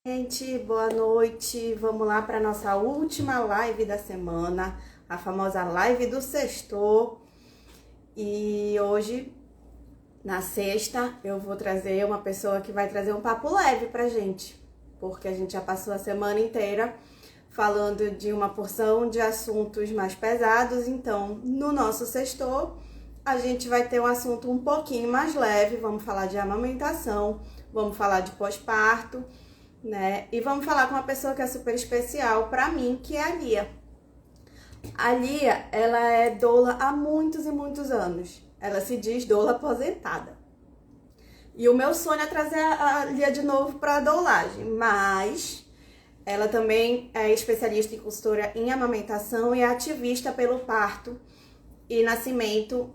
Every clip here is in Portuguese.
Gente, boa noite. Vamos lá para nossa última live da semana, a famosa live do sextor. E hoje, na sexta, eu vou trazer uma pessoa que vai trazer um papo leve pra gente, porque a gente já passou a semana inteira falando de uma porção de assuntos mais pesados. Então, no nosso sextor, a gente vai ter um assunto um pouquinho mais leve. Vamos falar de amamentação, vamos falar de pós-parto, né? E vamos falar com uma pessoa que é super especial para mim, que é a Lia. A Lia, ela é doula há muitos e muitos anos. Ela se diz doula aposentada. E o meu sonho é trazer a Lia de novo para a doulagem, mas ela também é especialista e consultora em amamentação e é ativista pelo parto e nascimento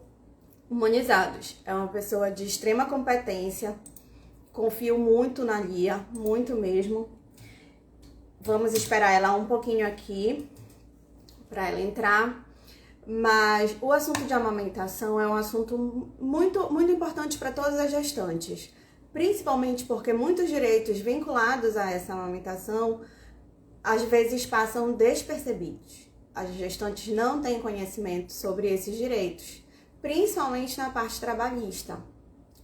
humanizados. É uma pessoa de extrema competência. Confio muito na Lia, muito mesmo. Vamos esperar ela um pouquinho aqui para ela entrar. Mas o assunto de amamentação é um assunto muito importante para todas as gestantes. Principalmente porque muitos direitos vinculados a essa amamentação às vezes passam despercebidos. As gestantes não têm conhecimento sobre esses direitos, principalmente na parte trabalhista.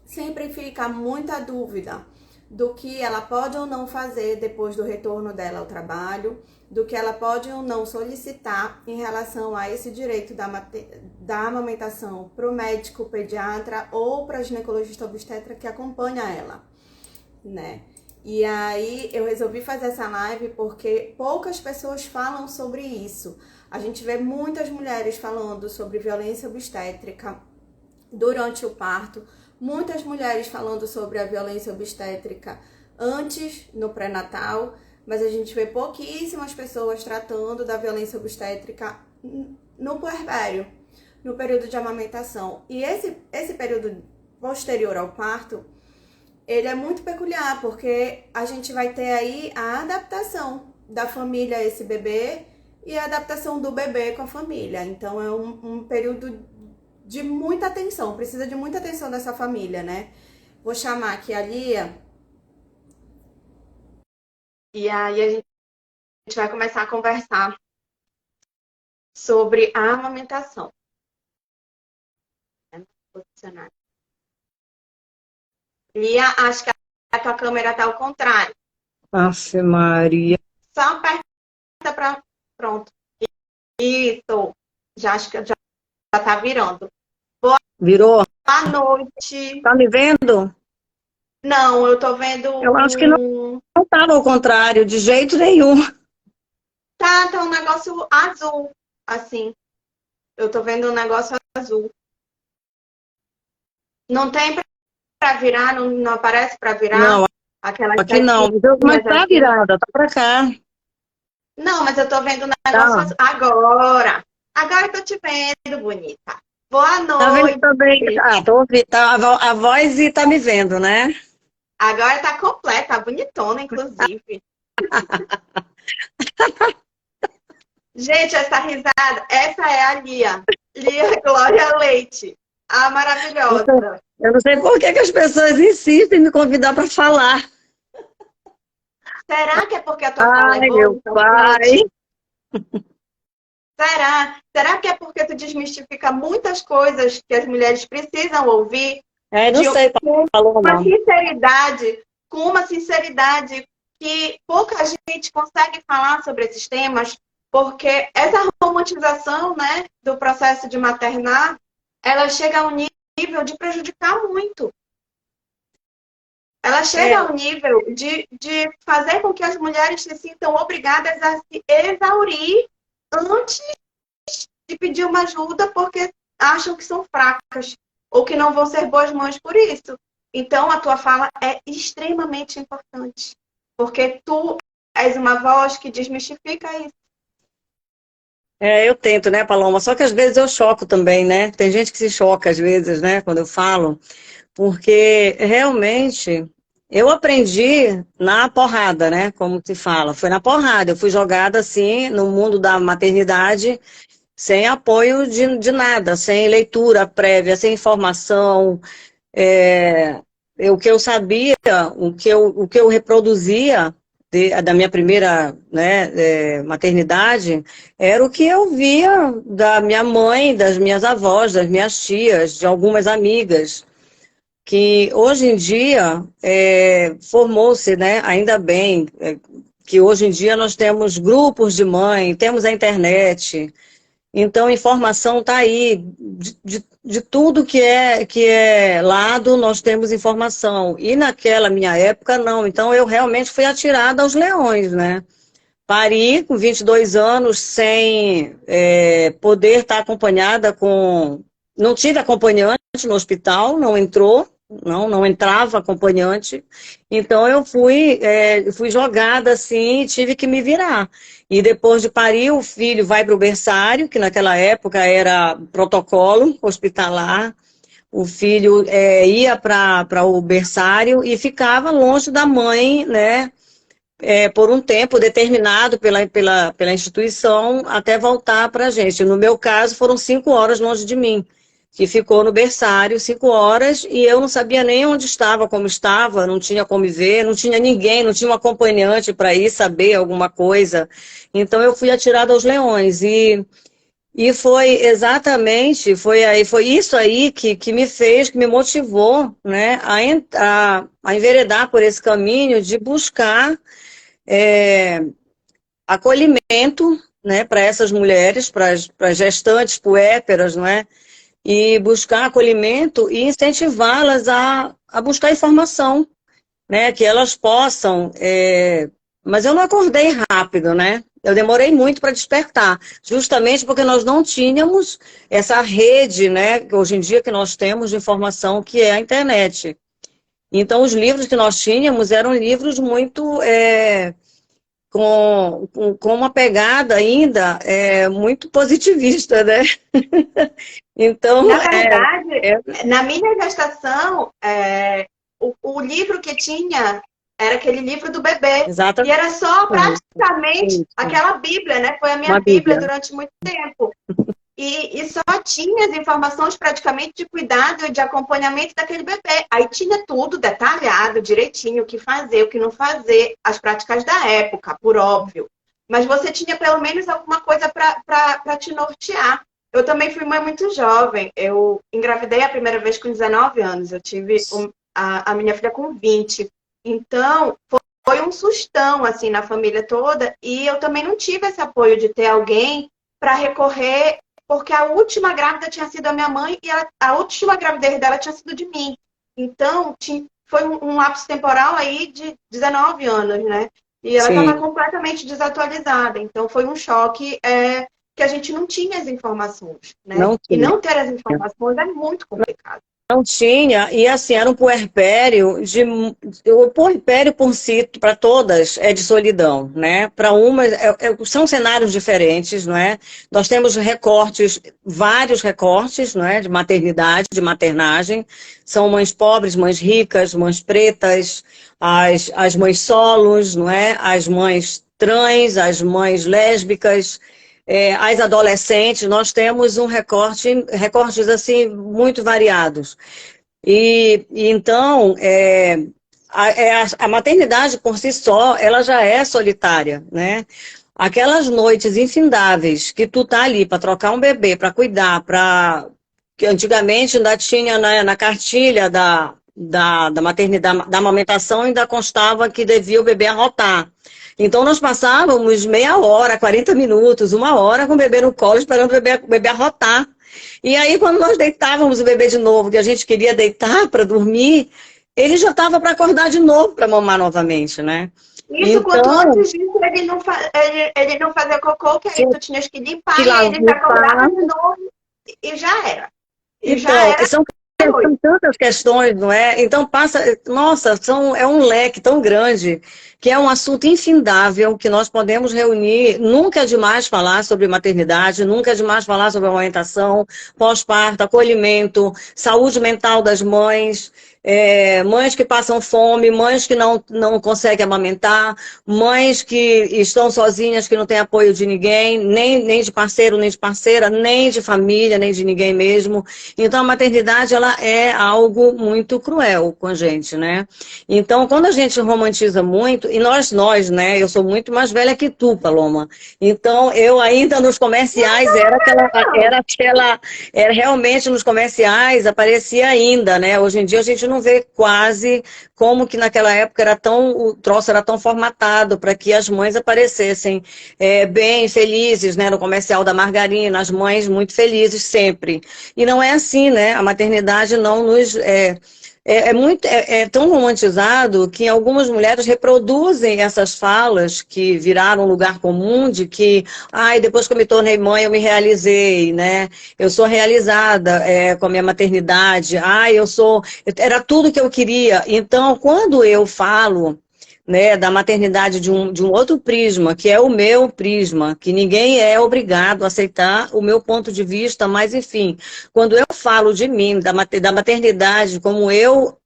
Sempre fica muita dúvida do que ela pode ou não fazer depois do retorno dela ao trabalho, do que ela pode ou não solicitar em relação a esse direito da amamentação para o médico pediatra ou para a ginecologista obstetra que acompanha ela, né? E aí eu resolvi fazer essa live porque poucas pessoas falam sobre isso. A gente vê muitas mulheres falando sobre violência obstétrica durante o parto, muitas mulheres falando sobre a violência obstétrica antes, no pré-natal, mas a gente vê pouquíssimas pessoas tratando da violência obstétrica no puerpério, no período de amamentação. E esse período posterior ao parto, ele é muito peculiar, porque a gente vai ter aí a adaptação da família a esse bebê e a adaptação do bebê com a família. Então é um período de muita atenção, precisa de muita atenção dessa família, né? Vou chamar aqui a Lia. E aí a gente vai começar a conversar sobre a amamentação. Posicionar. Lia, acho que a tua câmera tá ao contrário. Ave Maria. Só aperta para... Pronto. Isso. Já acho que já tá virando. Virou? Boa noite. Tá me vendo? Não, eu tô vendo Eu acho que não estava ao contrário, de jeito nenhum. Tá um negócio azul, assim. Eu tô vendo um negócio azul. Não tem pra virar? Não aparece pra virar? Não, Aquelas aqui não. Mas tá setinhas assim? virada, tá pra cá. Não, mas eu tô vendo um negócio Tá. azul. Agora! Agora eu tô te vendo, bonita. Boa Tá vendo noite. também? Ah, tô ouvindo, tá, a voz e tá me vendo, né? Agora tá completa, bonitona, inclusive. Gente, essa risada, essa é a Lia. Lia Glória Leite. A maravilhosa. Eu não sei por que as pessoas insistem em me convidar para falar. Será que é porque a tua fala é Ai, boa? meu Então, pai. será? Será que é porque tu desmistifica muitas coisas que as mulheres precisam ouvir É, não de sei, uma Paloma. sinceridade, com uma sinceridade que pouca gente consegue falar sobre esses temas, porque essa romantização, né, do processo de maternar, ela chega a um nível de prejudicar muito. Ela chega ao nível de fazer com que as mulheres se sintam obrigadas a se exaurir antes de pedir uma ajuda porque acham que são fracas ou que não vão ser boas mães por isso. Então, a tua fala é extremamente importante, porque tu és uma voz que desmistifica isso. É, eu tento, né, Paloma? Só que às vezes eu choco também, né? Tem gente que se choca às vezes, né, quando eu falo, porque realmente eu aprendi na porrada, né? Como se fala, foi na porrada. Eu fui jogada assim no mundo da maternidade, sem apoio de nada, sem leitura prévia, sem informação. É, o que eu sabia, o que eu reproduzia da minha primeira, né, maternidade, era o que eu via da minha mãe, das minhas avós, das minhas tias, de algumas amigas, que hoje em dia formou-se, né, ainda bem, que hoje em dia nós temos grupos de mãe, temos a internet, então a informação está aí, de tudo que é lado, nós temos informação. E naquela minha época, não. Então eu realmente fui atirada aos leões, né? Pari com 22 anos, sem poder estar acompanhada com... Não tive acompanhante no hospital, não entrou, não entrava acompanhante. Então eu fui jogada assim, tive que me virar. E depois de parir, o filho vai para o berçário, que naquela época era protocolo hospitalar. O filho ia para o berçário e ficava longe da mãe, né? Por um tempo determinado pela instituição até voltar para a gente. No meu caso, foram 5 horas longe de mim, que ficou no berçário 5 horas e eu não sabia nem onde estava, como estava, não tinha como ver, não tinha ninguém, não tinha um acompanhante para ir saber alguma coisa. Então eu fui atirada aos leões e foi exatamente, foi isso aí que me fez, que me motivou, né, a enveredar por esse caminho de buscar acolhimento, né, para essas mulheres, para as gestantes puérperas, não é? E buscar acolhimento e incentivá-las a buscar informação, né, que elas possam... Mas eu não acordei rápido, né? Eu demorei muito para despertar, justamente porque nós não tínhamos essa rede, né, que hoje em dia que nós temos de informação, que é a internet. Então, os livros que nós tínhamos eram livros muito... com uma pegada ainda muito positivista, né? Então, Na verdade, na minha gestação, o livro que tinha era aquele livro do bebê. E exatamente era só praticamente isso. aquela Bíblia, né? Foi a minha Uma Bíblia Bíblia. durante muito tempo. E só tinha as informações praticamente de cuidado e de acompanhamento daquele bebê. Aí tinha tudo detalhado, direitinho, o que fazer, o que não fazer, as práticas da época, por óbvio. Mas você tinha pelo menos alguma coisa para te nortear. Eu também fui mãe muito jovem. Eu engravidei a primeira vez com 19 anos. Eu tive a minha filha com 20. Então, foi um sustão, assim, na família toda. E eu também não tive esse apoio de ter alguém para recorrer, porque a última grávida tinha sido a minha mãe e a última gravidez dela tinha sido de mim. Então, foi um lapso temporal aí de 19 anos, né? E ela estava completamente desatualizada. Então, foi um choque que a gente não tinha as informações, né? Não E tinha. não ter as informações é muito complicado. Não tinha, e assim, era um puerpério o puerpério por si, para todas, é de solidão, né? Para umas, são cenários diferentes, não é? Nós temos recortes, vários recortes, não é? De maternidade, de maternagem. São mães pobres, mães ricas, mães pretas, as mães solos, não é? As mães trans, as mães lésbicas, as adolescentes, nós temos recortes assim muito variados. E então, a maternidade por si só, ela já é solitária, né? Aquelas noites infindáveis que tu tá ali para trocar um bebê, para cuidar, que antigamente ainda tinha na cartilha da maternidade, da amamentação, ainda constava que devia o bebê arrotar. Então, nós passávamos meia hora, 40 minutos, 1 hora com o bebê no colo, esperando o bebê arrotar. E aí, quando nós deitávamos o bebê de novo, que a gente queria deitar para dormir, ele já estava para acordar de novo, para mamar novamente, né? Isso, então, quanto antes disso, ele não fazia cocô, que aí tu tinhas que limpar, e ele se acordava de novo, e já era. São tantas questões, não é? Então nossa, é um leque tão grande, que é um assunto infindável, que nós podemos reunir. Nunca é demais falar sobre maternidade, nunca é demais falar sobre amamentação, pós-parto, acolhimento, saúde mental das mães. mães que passam fome, mães que não conseguem amamentar, mães que estão sozinhas, que não têm apoio de ninguém, nem de parceiro, nem de parceira, nem de família, nem de ninguém mesmo. Então, a maternidade, ela é algo muito cruel com a gente, né? Então, quando a gente romantiza muito, e nós, né? Eu sou muito mais velha que tu, Paloma. Então, eu ainda nos comerciais, era realmente nos comerciais, aparecia ainda, né? Hoje em dia a gente não vê quase como que naquela época o troço era tão formatado para que as mães aparecessem bem felizes, né? No comercial da margarina, as mães muito felizes sempre. E não é assim, né? A maternidade não nos... É tão romantizado que algumas mulheres reproduzem essas falas que viraram lugar comum de que, ai, depois que eu me tornei mãe, eu me realizei, né? Eu sou realizada com a minha maternidade, ai, era tudo que eu queria. Então, quando eu falo, né, da maternidade de um outro prisma, que é o meu prisma, que ninguém é obrigado a aceitar o meu ponto de vista, mas enfim, quando eu falo de mim, da maternidade, como eu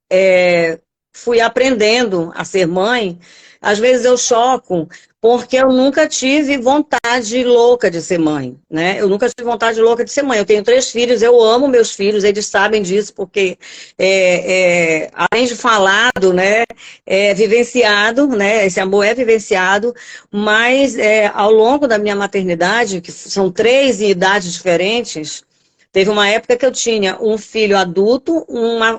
fui aprendendo a ser mãe, às vezes eu choco, porque eu nunca tive vontade louca de ser mãe, né? Eu nunca tive vontade louca de ser mãe. Eu tenho 3 filhos, eu amo meus filhos, eles sabem disso, porque além de falado, né, vivenciado, né? Esse amor é vivenciado, mas ao longo da minha maternidade, que são 3 em idades diferentes, teve uma época que eu tinha um filho adulto,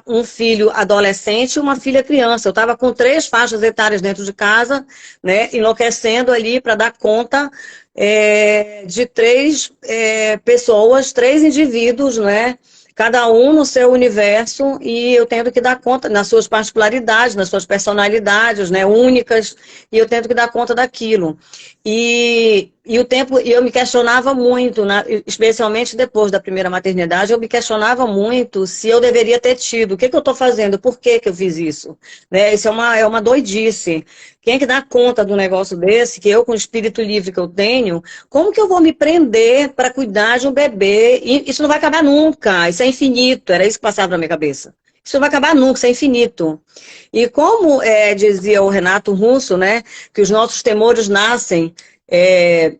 um filho adolescente e uma filha criança. Eu estava com 3 faixas etárias dentro de casa, né, enlouquecendo ali para dar conta de 3 pessoas, 3 indivíduos, né, cada um no seu universo, e eu tendo que dar conta nas suas particularidades, nas suas personalidades, né, únicas, e eu tendo que dar conta daquilo. E o tempo, eu me questionava muito, especialmente depois da primeira maternidade, eu me questionava muito se eu deveria ter tido, o que eu estou fazendo, por que eu fiz isso? Né? Isso é uma doidice. Quem é que dá conta de um negócio desse, que eu, com o espírito livre que eu tenho, como que eu vou me prender para cuidar de um bebê? E isso não vai acabar nunca, isso é infinito, era isso que passava na minha cabeça. Isso não vai acabar nunca, isso é infinito. E como dizia o Renato Russo, né, que os nossos temores nascem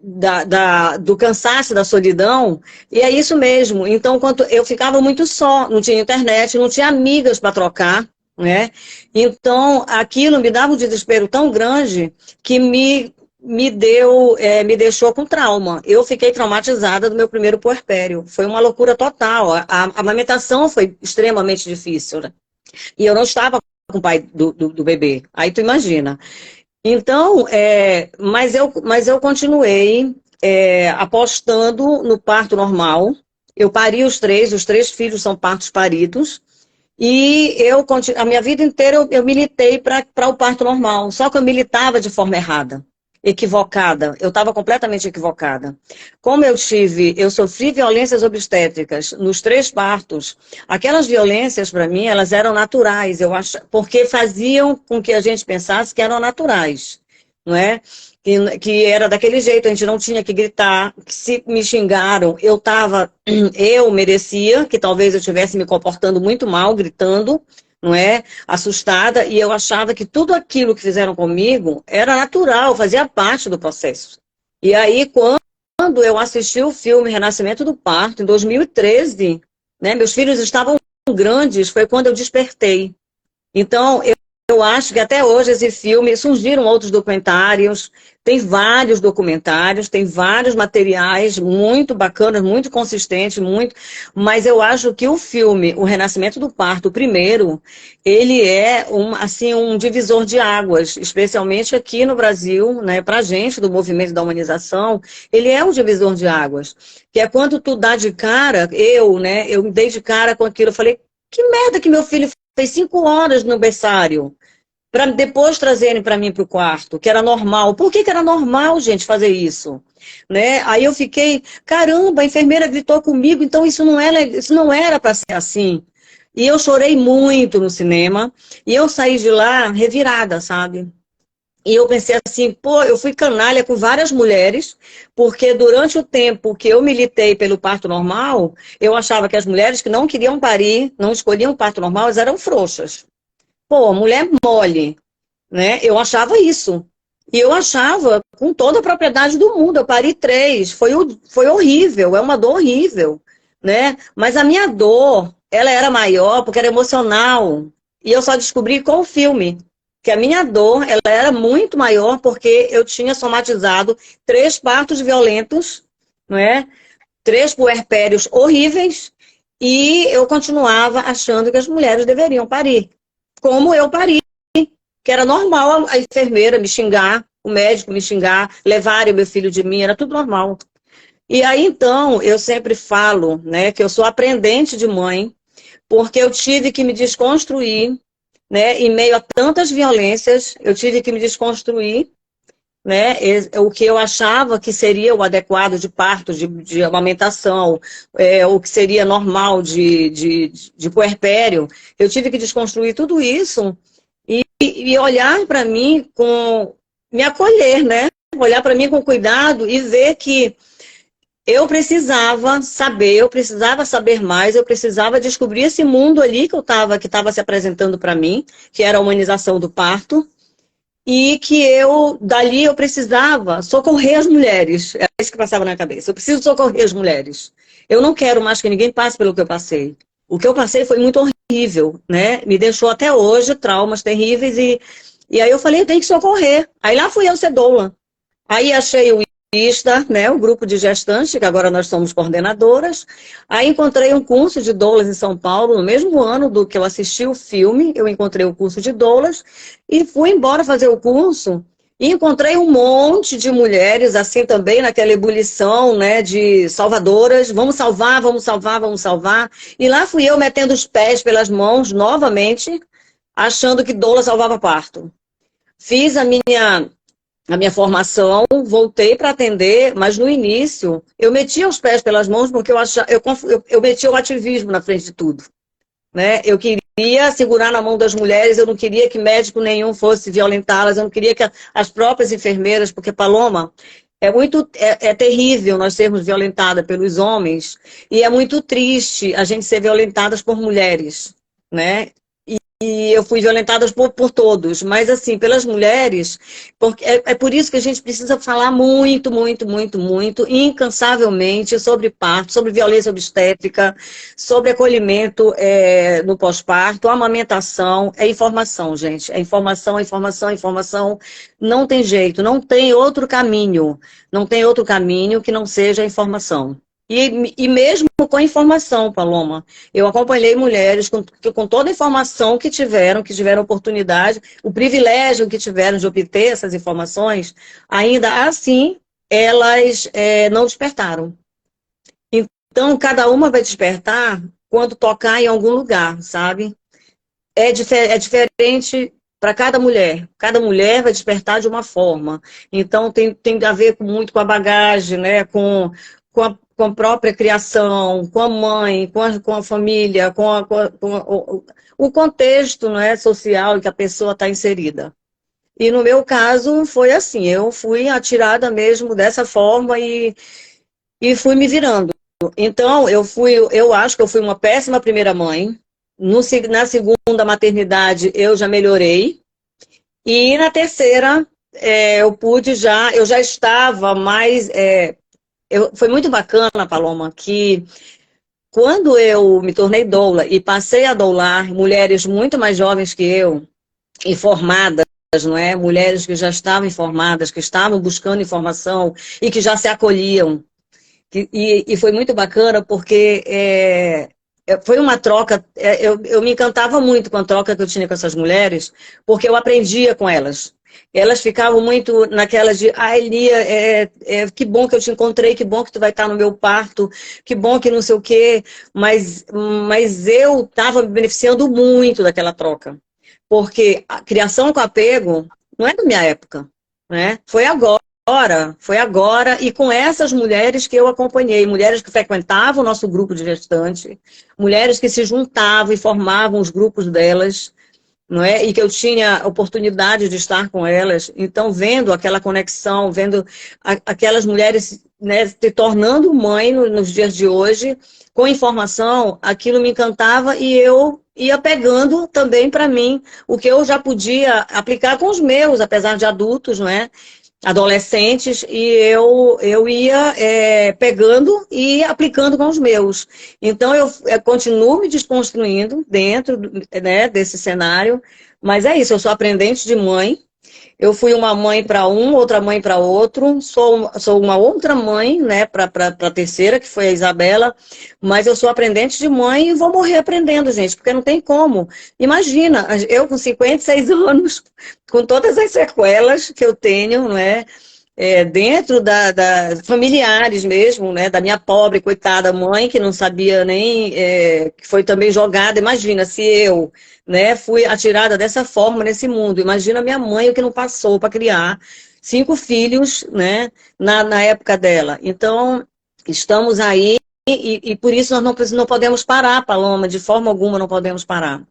do cansaço, da solidão, e é isso mesmo. Então, quando eu ficava muito só, não tinha internet, não tinha amigas para trocar, né? Então, aquilo me dava um desespero tão grande que me deixou com trauma. Eu fiquei traumatizada do meu primeiro puerpério. Foi uma loucura total. A amamentação foi extremamente difícil, né? E eu não estava com o pai do bebê. Aí tu imagina. Então, mas eu continuei apostando no parto normal. Eu pari os 3 filhos são partos paridos. E a minha vida inteira eu militei para o parto normal. Só que eu militava de forma errada, equivocada. Eu estava completamente equivocada. Como eu sofri violências obstétricas nos 3 partos. Aquelas violências, para mim, elas eram naturais, eu acho, porque faziam com que a gente pensasse que eram naturais, não é? Que era daquele jeito, a gente não tinha que gritar, que se me xingaram, eu merecia, que talvez eu estivesse me comportando muito mal, gritando, não é? Assustada, e eu achava que tudo aquilo que fizeram comigo era natural, fazia parte do processo. E aí, quando eu assisti o filme Renascimento do Parto, em 2013, né, meus filhos estavam grandes, foi quando eu despertei. Então, eu acho que até hoje esse filme, surgiram outros documentários, tem vários materiais muito bacanas, muito consistentes, mas eu acho que o filme, O Renascimento do Parto, o primeiro, ele é um divisor de águas, especialmente aqui no Brasil, né, pra gente, do movimento da humanização, ele é um divisor de águas, que é quando tu dá de cara, eu me dei de cara com aquilo, eu falei, que merda que meu filho fez 5 horas no berçário, para depois trazerem para mim para o quarto, que era normal. Por que era normal, gente, fazer isso? Né? Aí eu fiquei, caramba, a enfermeira gritou comigo, então isso não era para ser assim. E eu chorei muito no cinema, e eu saí de lá revirada, sabe? E eu pensei assim, pô, eu fui canalha com várias mulheres, porque durante o tempo que eu militei pelo parto normal, eu achava que as mulheres que não queriam parir, não escolhiam o parto normal, elas eram frouxas. Pô, mulher mole, né? Eu achava isso. E eu achava com toda a propriedade do mundo. Eu pari 3, foi horrível, é uma dor horrível, né? Mas a minha dor, ela era maior porque era emocional. E eu só descobri com o filme que a minha dor, ela era muito maior porque eu tinha somatizado 3 partos violentos, não é? 3 puerpérios horríveis, e eu continuava achando que as mulheres deveriam parir. Como eu pari, que era normal a enfermeira me xingar, o médico me xingar, levarem o meu filho de mim, era tudo normal. E aí, então, eu sempre falo, né, que eu sou aprendente de mãe, porque eu tive que me desconstruir, né, em meio a tantas violências, eu tive que me desconstruir, né, o que eu achava que seria o adequado de parto, de amamentação, o que seria normal de puerpério, eu tive que desconstruir tudo isso e olhar para mim com, me acolher, né, olhar para mim com cuidado e ver que eu precisava saber mais, eu precisava descobrir esse mundo ali que estava se apresentando para mim, que era a humanização do parto, e que dali eu precisava socorrer as mulheres. Era isso que passava na cabeça. Eu preciso socorrer as mulheres. Eu não quero mais que ninguém passe pelo que eu passei. O que eu passei foi muito horrível, né? Me deixou até hoje traumas terríveis e aí eu falei, eu tenho que socorrer. Aí lá fui eu ser doula. Aí achei o ISTA, né, o grupo de gestantes, que agora nós somos coordenadoras. Aí encontrei um curso de doulas em São Paulo, no mesmo ano do que eu assisti o filme, eu encontrei o curso de doulas e fui embora fazer o curso. E encontrei um monte de mulheres, assim também, naquela ebulição, né, de salvadoras, vamos salvar, vamos salvar, vamos salvar. E lá fui eu metendo os pés pelas mãos, novamente, achando que doula salvava parto. Fiz a minha formação, voltei para atender, mas no início eu metia os pés pelas mãos porque eu metia o ativismo na frente de tudo, né? Eu queria segurar na mão das mulheres, eu não queria que médico nenhum fosse violentá-las, eu não queria que as próprias enfermeiras, porque Paloma, é terrível nós sermos violentadas pelos homens e é muito triste a gente ser violentadas por mulheres, né? E eu fui violentada por todos, mas assim, pelas mulheres, porque é por isso que a gente precisa falar muito, muito, muito, muito, incansavelmente sobre parto, sobre violência obstétrica, sobre acolhimento no pós-parto, amamentação, é informação, gente, é informação, informação, informação, não tem jeito, não tem outro caminho que não seja a informação. E mesmo com informação, Paloma, eu acompanhei mulheres com toda a informação que tiveram oportunidade, o privilégio que tiveram de obter essas informações, ainda assim, elas não despertaram. Então, cada uma vai despertar quando tocar em algum lugar, sabe? É diferente para cada mulher. Cada mulher vai despertar de uma forma. Então, tem a ver muito com a bagagem, né? Com a própria criação, com a mãe, com a família, o contexto, não é, social em que a pessoa está inserida. E no meu caso foi assim, eu fui atirada mesmo dessa forma e fui me virando. Então, eu acho que eu fui uma péssima primeira mãe. Na segunda maternidade eu já melhorei. E na terceira eu já estava mais... foi muito bacana, Paloma, que quando eu me tornei doula e passei a doular mulheres muito mais jovens que eu, informadas, não é? Mulheres que já estavam informadas, que estavam buscando informação e que já se acolhiam. E foi muito bacana porque foi uma troca, eu me encantava muito com a troca que eu tinha com essas mulheres, porque eu aprendia com elas. Elas ficavam muito naquela de, Lia, que bom que eu te encontrei, que bom que tu vai estar no meu parto, que bom que não sei o quê, mas eu estava me beneficiando muito daquela troca, porque a criação com apego não é da minha época, né? Foi agora, e com essas mulheres que eu acompanhei, mulheres que frequentavam o nosso grupo de gestante, mulheres que se juntavam e formavam os grupos delas, não é? E que eu tinha oportunidade de estar com elas. Então, vendo aquela conexão, vendo aquelas mulheres, né, se tornando mãe nos dias de hoje, com informação, aquilo me encantava e eu ia pegando também para mim o que eu já podia aplicar com os meus, apesar de adultos, não é? Adolescentes, e eu ia pegando e aplicando com os meus. Então, eu continuo me desconstruindo dentro, né, desse cenário, mas é isso, eu sou aprendente de mãe, eu fui uma mãe para um, outra mãe para outro, sou uma outra mãe, né, para a terceira, que foi a Isabela, mas eu sou aprendente de mãe e vou morrer aprendendo, gente, porque não tem como. Imagina, eu com 56 anos, com todas as sequelas que eu tenho, não é? Dentro familiares mesmo, né, da minha pobre, coitada mãe, que não sabia nem, que foi também jogada. Imagina, se eu, né, fui atirada dessa forma nesse mundo, imagina minha mãe o que não passou para criar 5 filhos, né, na época dela. Então, estamos aí, e por isso nós não podemos parar, Paloma, de forma alguma não podemos parar.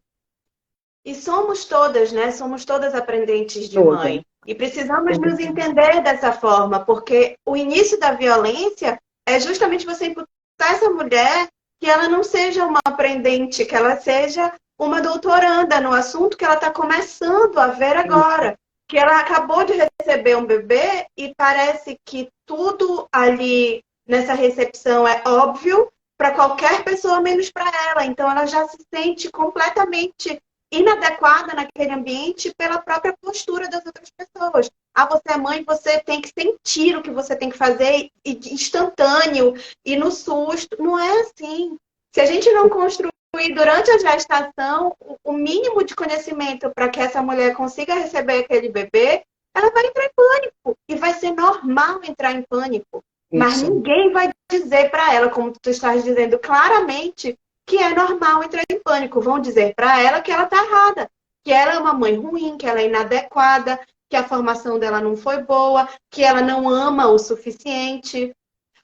E somos todas, né? Somos todas aprendentes de Toda. mãe. E precisamos nos entender dessa forma, porque o início da violência é justamente você imputar essa mulher que ela não seja uma aprendente, que ela seja uma doutoranda no assunto que ela está começando a ver agora. Que ela acabou de receber um bebê e parece que tudo ali nessa recepção é óbvio para qualquer pessoa, menos para ela. Então ela já se sente completamente inadequada naquele ambiente pela própria postura das outras pessoas. Ah, você é mãe, você tem que sentir o que você tem que fazer instantâneo e no susto. Não é assim. Se a gente não construir durante a gestação o mínimo de conhecimento para que essa mulher consiga receber aquele bebê, ela vai entrar em pânico. E vai ser normal entrar em pânico. Mas ninguém vai dizer para ela, como tu estás dizendo claramente, que é normal entrar em pânico. Vão dizer para ela que ela está errada, que ela é uma mãe ruim, que ela é inadequada, que a formação dela não foi boa, que ela não ama o suficiente.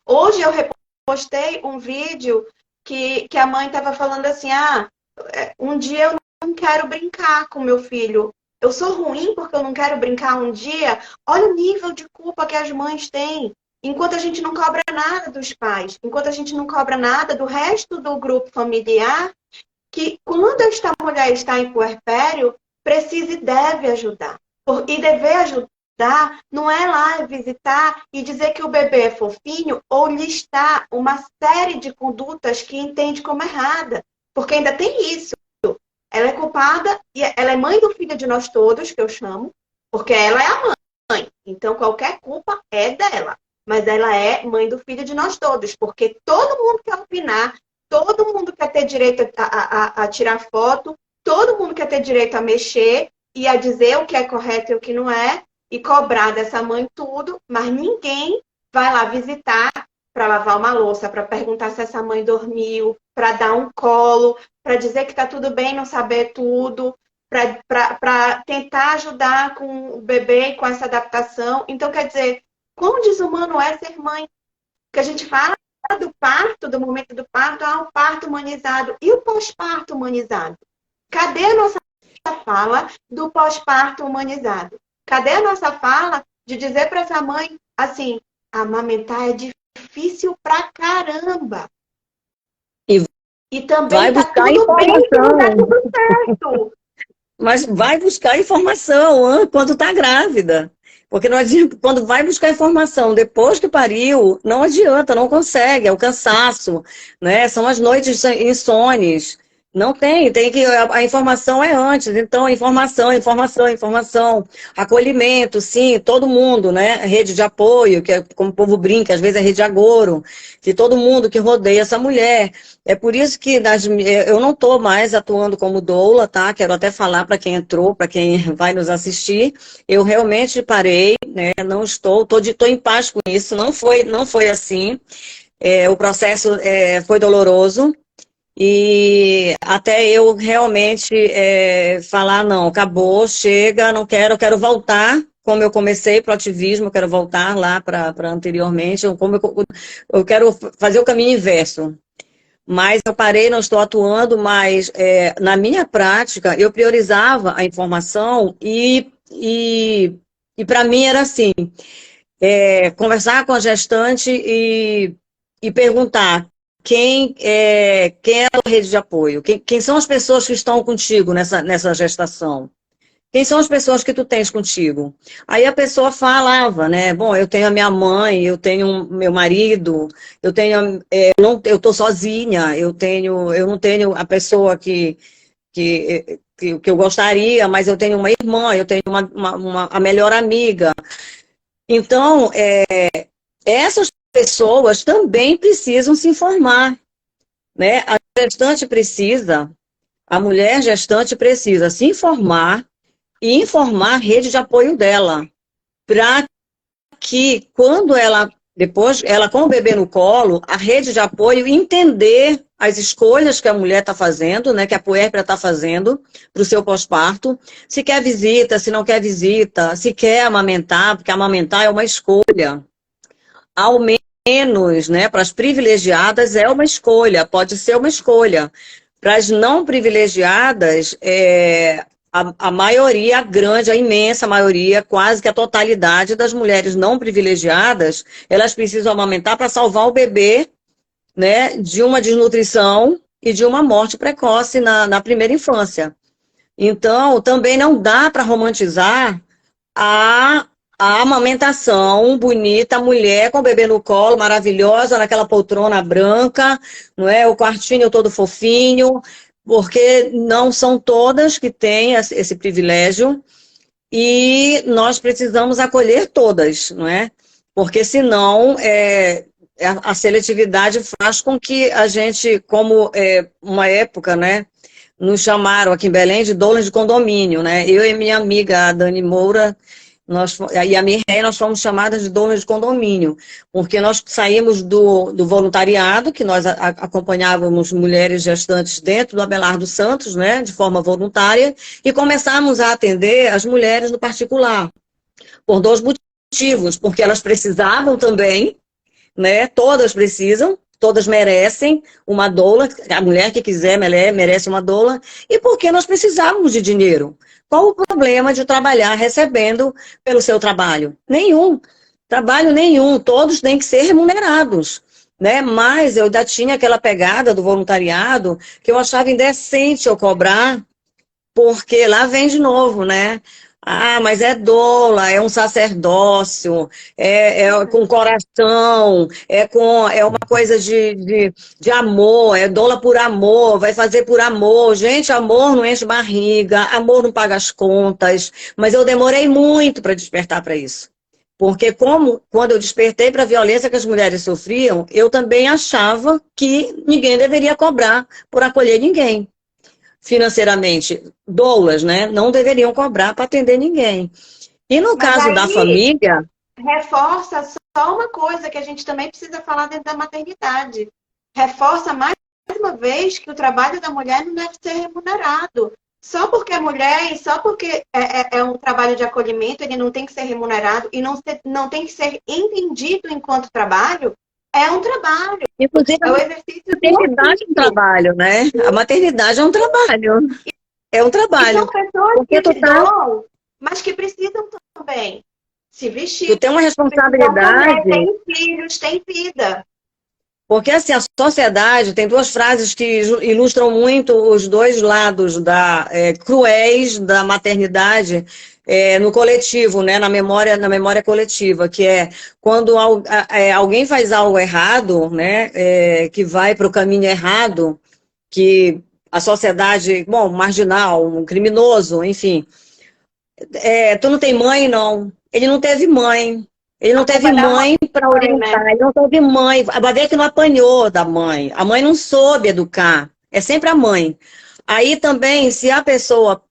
Hoje eu repostei um vídeo que a mãe estava falando assim, um dia eu não quero brincar com meu filho. Eu sou ruim porque eu não quero brincar um dia. Olha o nível de culpa que as mães têm. Enquanto a gente não cobra nada dos pais, enquanto a gente não cobra nada do resto do grupo familiar, que quando esta mulher está em puerpério, precisa e deve ajudar. E dever ajudar não é lá visitar e dizer que o bebê é fofinho ou listar uma série de condutas que entende como errada. Porque ainda tem isso. Ela é culpada, e ela é mãe do filho de nós todos, que eu chamo, porque ela é a mãe. Então qualquer culpa é dela. Mas ela é mãe do filho de nós todos, porque todo mundo quer opinar, todo mundo quer ter direito a tirar foto, todo mundo quer ter direito a mexer e a dizer o que é correto e o que não é, e cobrar dessa mãe tudo, mas ninguém vai lá visitar para lavar uma louça, para perguntar se essa mãe dormiu, para dar um colo, para dizer que está tudo bem não saber tudo, para tentar ajudar com o bebê e com essa adaptação. Então, quer dizer, quão desumano é ser mãe? Que a gente fala do parto, do momento do parto, o parto humanizado. E o pós-parto humanizado? Cadê a nossa fala do pós-parto humanizado? Cadê a nossa fala de dizer para essa mãe, assim, amamentar é difícil pra caramba. E também tá tudo bem que não dá tudo certo. Mas vai buscar informação quando está grávida. Porque não adianta, quando vai buscar informação depois que pariu, não adianta, não consegue, é o cansaço, né? São as noites insones. Não tem que. A informação é antes, então informação, acolhimento, sim, todo mundo, né? Rede de apoio, que é como o povo brinca, às vezes é rede de agouro, de todo mundo que rodeia essa mulher. É por isso que eu não estou mais atuando como doula, tá? Quero até falar para quem entrou, para quem vai nos assistir. Eu realmente parei, né? Não estou em paz com isso. Não foi assim. O processo foi doloroso. E até eu realmente falar, não, acabou, chega, não quero, eu quero voltar, como eu comecei para o ativismo, eu quero voltar lá para anteriormente, eu quero fazer o caminho inverso. mas eu parei, não estou atuando, mas na minha prática eu priorizava a informação e para mim era assim, conversar com a gestante e perguntar quem é a rede de apoio, quem são as pessoas que estão contigo nessa gestação. Quem são as pessoas que tu tens contigo? Aí a pessoa falava, né? Bom, eu tenho a minha mãe, eu tenho meu marido, eu tenho, eu tô sozinha, eu não tenho a pessoa que eu gostaria, mas eu tenho uma irmã, eu tenho a melhor amiga. Então, essas pessoas também precisam se informar, né? A mulher gestante precisa se informar e informar a rede de apoio dela, para que quando depois, ela com o bebê no colo, a rede de apoio entender as escolhas que a mulher está fazendo, né, que a puérpera está fazendo para o seu pós-parto, se quer visita, se não quer visita, se quer amamentar, porque amamentar é uma escolha. Ao menos, né, para as privilegiadas é uma escolha, pode ser uma escolha. Para as não privilegiadas, a maioria, a grande, a imensa maioria, quase que a totalidade das mulheres não privilegiadas, elas precisam amamentar para salvar o bebê, né, de uma desnutrição e de uma morte precoce na primeira infância. Então, também não dá para romantizar a amamentação bonita, a mulher com o bebê no colo, maravilhosa, naquela poltrona branca, não é? O quartinho todo fofinho, porque não são todas que têm esse privilégio e nós precisamos acolher todas, não é? Porque senão a seletividade faz com que a gente, como uma época, né? Nos chamaram aqui em Belém de doulas de condomínio, né? Eu e minha amiga, a Dani Moura, e a Mirrei, nós fomos chamadas de doulas de condomínio, porque nós saímos do voluntariado, que nós acompanhávamos mulheres gestantes dentro do Abelardo Santos, né, de forma voluntária, e começamos a atender as mulheres no particular, por dois motivos, porque elas precisavam também, né, todas precisam, todas merecem uma doula, a mulher que quiser merece uma doula, e porque nós precisávamos de dinheiro. Qual o problema de trabalhar recebendo pelo seu trabalho? Nenhum. Trabalho nenhum. Todos têm que ser remunerados, né? Mas eu ainda tinha aquela pegada do voluntariado que eu achava indecente eu cobrar, porque lá vem de novo, né? Ah, mas é doula, é um sacerdócio, com coração, é uma coisa de amor, é doula por amor, vai fazer por amor. Gente, amor não enche barriga, amor não paga as contas, mas eu demorei muito para despertar para isso. Porque quando eu despertei para a violência que as mulheres sofriam, eu também achava que ninguém deveria cobrar por acolher ninguém. Financeiramente, doulas, né, não deveriam cobrar para atender ninguém. E no caso da família... Reforça só uma coisa que a gente também precisa falar dentro da maternidade. Reforça mais uma vez que o trabalho da mulher não deve ser remunerado. Só porque é mulher e só porque é um trabalho de acolhimento, ele não tem que ser remunerado e não tem que ser entendido enquanto trabalho, é um trabalho. Inclusive, é o exercício a maternidade é um trabalho, né? A maternidade é um trabalho. É um trabalho. E são pessoas que te dão, mas que precisam também se vestir. Tu tem uma responsabilidade. Tem filhos, tem vida. Porque, assim, a sociedade tem duas frases que ilustram muito os dois lados cruéis da maternidade no coletivo, né? Na memória coletiva, que é quando alguém faz algo errado, né? Que vai para o caminho errado, que a sociedade, bom, marginal, um criminoso, enfim. Tu não tem mãe, não. Ele não teve mãe. Ele não teve mãe para orientar, ele não teve mãe. Vai ver que não apanhou da mãe. A mãe não soube educar. É sempre a mãe. Aí também, se a pessoa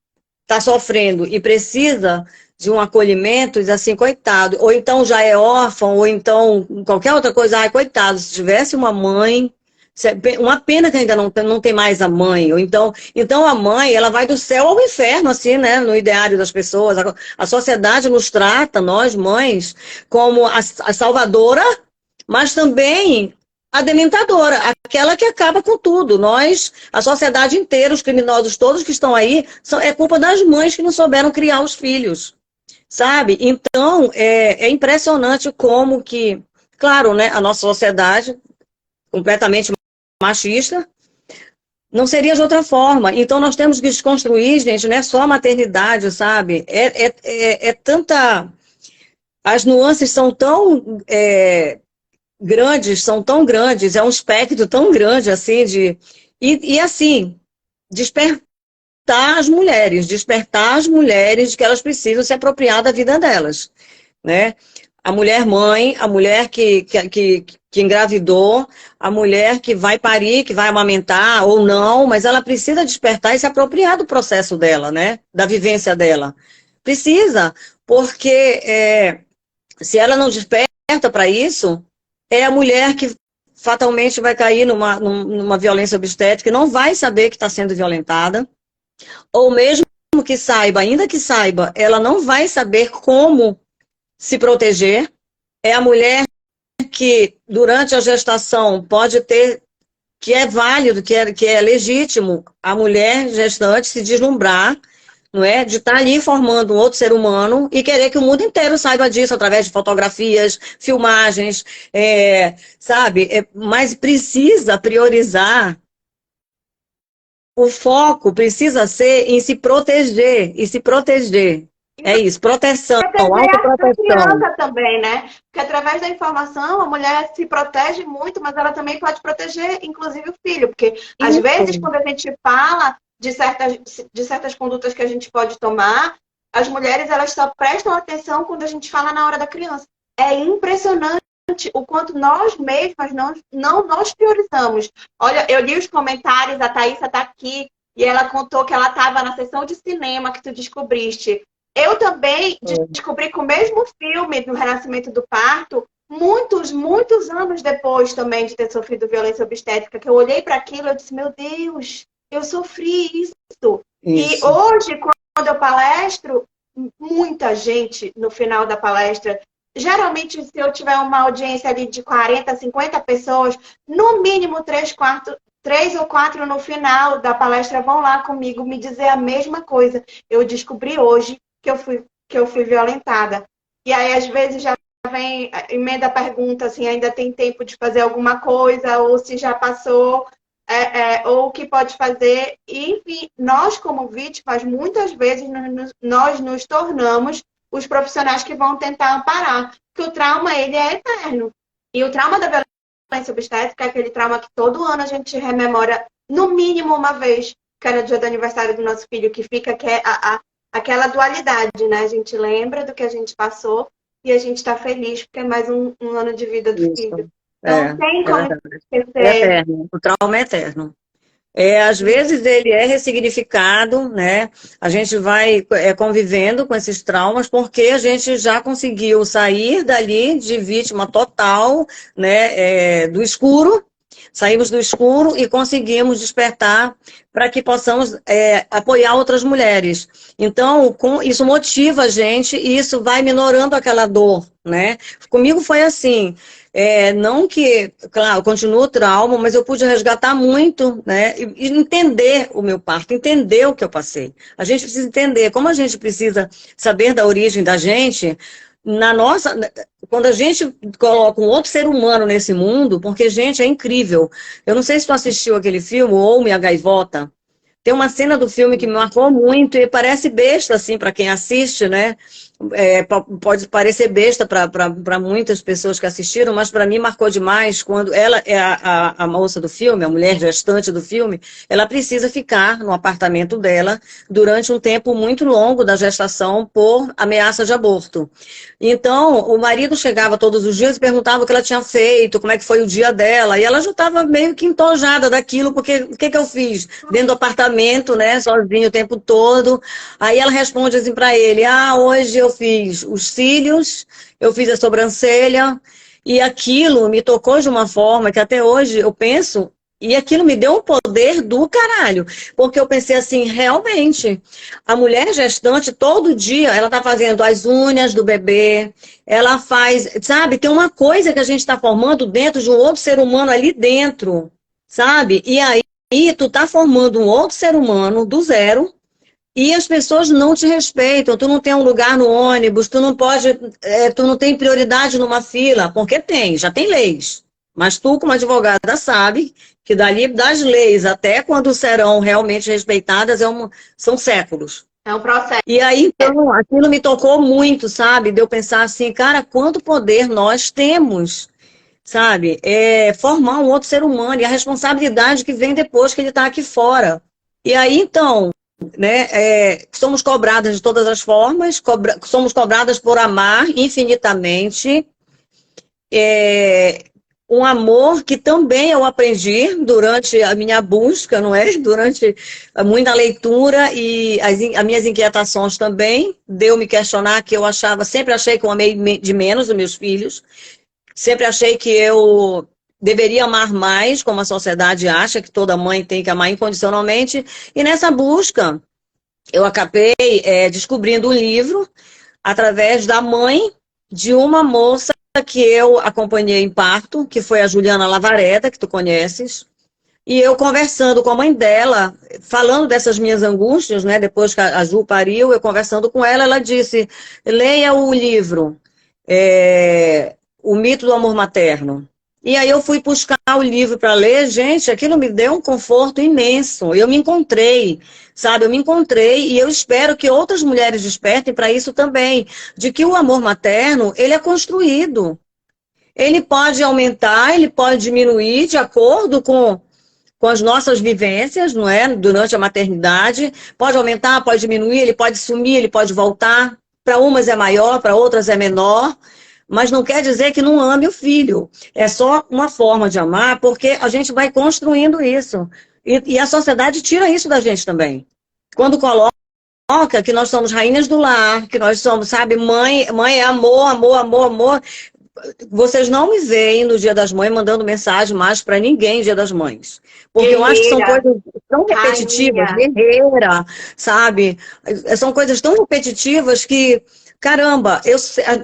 está sofrendo e precisa de um acolhimento, diz assim, coitado. Ou então já é órfão, ou então qualquer outra coisa, ai, coitado, se tivesse uma mãe... Uma pena que ainda não tem mais a mãe. Ou então a mãe, ela vai do céu ao inferno, assim, né? No ideário das pessoas. A sociedade nos trata, nós, mães, como a salvadora, mas também a dementadora, aquela que acaba com tudo. Nós, a sociedade inteira, os criminosos todos que estão aí, é culpa das mães que não souberam criar os filhos, sabe? Então, é impressionante como que, claro, né, a nossa sociedade, completamente machista, não seria de outra forma. Então, nós temos que desconstruir, gente, não é só a maternidade, sabe? É tanta... As nuances são tão... grandes, são tão grandes, é um espectro tão grande, assim, e assim, despertar despertar as mulheres de que elas precisam se apropriar da vida delas, né? A mulher mãe, a mulher que engravidou, a mulher que vai parir, que vai amamentar ou não, mas ela precisa despertar e se apropriar do processo dela, né? Da vivência dela. Precisa, porque se ela não desperta para isso, é a mulher que fatalmente vai cair numa violência obstétrica e não vai saber que está sendo violentada, ou mesmo que saiba, ainda que saiba, ela não vai saber como se proteger. É a mulher que, durante a gestação, pode ter, que é válido, que é legítimo, a mulher gestante se deslumbrar, não é? De estar ali formando um outro ser humano e querer que o mundo inteiro saiba disso através de fotografias, filmagens, sabe? Mas precisa priorizar, o foco precisa ser em se proteger, e se proteger. É isso, proteção, Proteger a autoproteção. criança também, né? Porque através da informação a mulher se protege muito, mas ela também pode proteger, inclusive, o filho. Porque às vezes, Isso. quando a gente fala de certas condutas que a gente pode tomar, as mulheres elas só prestam atenção quando a gente fala na hora da criança. É impressionante o quanto nós mesmas não nós priorizamos. Olha, eu li os comentários, a Thaísa está aqui, e ela contou que ela estava na sessão de cinema que tu descobriste. Eu também descobri que o mesmo filme do Renascimento do Parto, muitos anos depois também de ter sofrido violência obstétrica, que eu olhei para aquilo e disse, meu Deus, eu sofri isso. E hoje, quando eu palestro, muita gente no final da palestra, geralmente se eu tiver uma audiência ali de 40, 50 pessoas, no mínimo 3 ou 4 no final da palestra vão lá comigo me dizer a mesma coisa. Eu descobri hoje que eu fui violentada. E aí, às vezes, já vem, emenda a pergunta, assim, ainda tem tempo de fazer alguma coisa, ou se já passou, ou o que pode fazer. E, enfim, nós, como vítimas, muitas vezes nós nos tornamos os profissionais que vão tentar amparar. Porque o trauma, ele é eterno. E o trauma da violência obstétrica é aquele trauma que todo ano a gente rememora, no mínimo uma vez, que era o dia do aniversário do nosso filho, que fica, que é aquela dualidade, né? A gente lembra do que a gente passou e a gente está feliz porque é mais um ano de vida do filho. Então, tem como esquecer. É eterno. O trauma é eterno. Às vezes ele é ressignificado, né? A gente vai convivendo com esses traumas porque a gente já conseguiu sair dali de vítima total, né? Do escuro. Saímos do escuro e conseguimos despertar para que possamos apoiar outras mulheres. Então, isso motiva a gente e isso vai minorando aquela dor, né? Comigo foi assim, não que, claro, continua o trauma, mas eu pude resgatar muito, né? E entender o meu parto, entender o que eu passei. A gente precisa entender, como a gente precisa saber da origem da gente, quando a gente coloca um outro ser humano nesse mundo, porque, gente, é incrível. Eu não sei se tu assistiu aquele filme, ou Minha Gaivota. Tem uma cena do filme que me marcou muito e parece besta, assim, para quem assiste, né? Pode parecer besta para muitas pessoas que assistiram, mas para mim marcou demais quando ela é a moça do filme, a mulher gestante do filme, ela precisa ficar no apartamento dela durante um tempo muito longo da gestação por ameaça de aborto. Então, o marido chegava todos os dias e perguntava o que ela tinha feito, como é que foi o dia dela, e ela já estava meio que entojada daquilo, porque o que eu fiz? Dentro do apartamento, né, sozinho o tempo todo. Aí ela responde assim para ele, hoje eu fiz os cílios, eu fiz a sobrancelha, e aquilo me tocou de uma forma que até hoje eu penso E aquilo me deu um poder do caralho. Porque eu pensei assim, realmente, a mulher gestante, todo dia, ela tá fazendo as unhas do bebê, ela faz, sabe? Tem uma coisa que a gente está formando dentro de um outro ser humano ali dentro, sabe? E aí, tu tá formando um outro ser humano do zero, e as pessoas não te respeitam, tu não tem um lugar no ônibus, tu não pode, tu não tem prioridade numa fila, porque tem, já tem leis. Mas tu, como advogada, sabe que dali das leis até quando serão realmente respeitadas são séculos. É um processo. E aí, então, aquilo me tocou muito, sabe? De eu pensar assim, cara, quanto poder nós temos, sabe? Formar um outro ser humano e a responsabilidade que vem depois que ele está aqui fora. E aí, então, né, somos cobradas de todas as formas, somos cobradas por amar infinitamente, um amor que também eu aprendi durante a minha busca, não é? Durante muita leitura e as minhas inquietações também, deu me questionar que eu sempre achei que eu amei de menos os meus filhos, sempre achei que eu deveria amar mais, como a sociedade acha que toda mãe tem que amar incondicionalmente, e nessa busca eu acabei descobrindo um livro através da mãe de uma moça que eu acompanhei em parto, que foi a Juliana Lavareda, que tu conheces, e eu conversando com a mãe dela, falando dessas minhas angústias, né, depois que a Ju pariu, eu conversando com ela, ela disse, leia o livro, O Mito do Amor Materno. E aí eu fui buscar o livro para ler, gente, aquilo me deu um conforto imenso, eu me encontrei, sabe, eu me encontrei e eu espero que outras mulheres despertem para isso também, de que o amor materno, ele é construído, ele pode aumentar, ele pode diminuir de acordo com as nossas vivências, não é, durante a maternidade, pode aumentar, pode diminuir, ele pode sumir, ele pode voltar, para umas é maior, para outras é menor, mas não quer dizer que não ame o filho. É só uma forma de amar, porque a gente vai construindo isso. E a sociedade tira isso da gente também. Quando coloca que nós somos rainhas do lar, que nós somos, sabe, mãe é amor, amor, amor, amor. Vocês não me veem no Dia das Mães mandando mensagem mais para ninguém no Dia das Mães. Porque Guerreira, eu acho que são coisas tão repetitivas, rainha. guerreira, sabe? São coisas tão repetitivas que, caramba,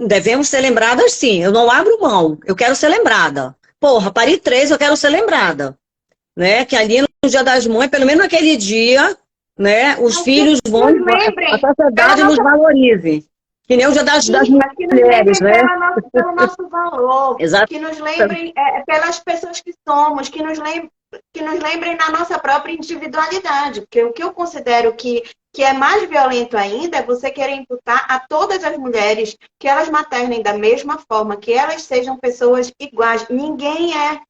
devemos ser lembradas sim. Eu não abro mão, eu quero ser lembrada. Porra, pari 3, eu quero ser lembrada. Né? Que ali no Dia das Mães, pelo menos naquele dia, né, os filhos vão, a sociedade nos valorize. Que nem o Dia das Mulheres, né? Pelo nosso valor, Exato. Que nos lembrem pelas pessoas que somos, que nos lembrem na nossa própria individualidade. Porque o que eu considero que é mais violento ainda é você querer imputar a todas as mulheres que elas maternem da mesma forma, que elas sejam pessoas iguais. Ninguém é.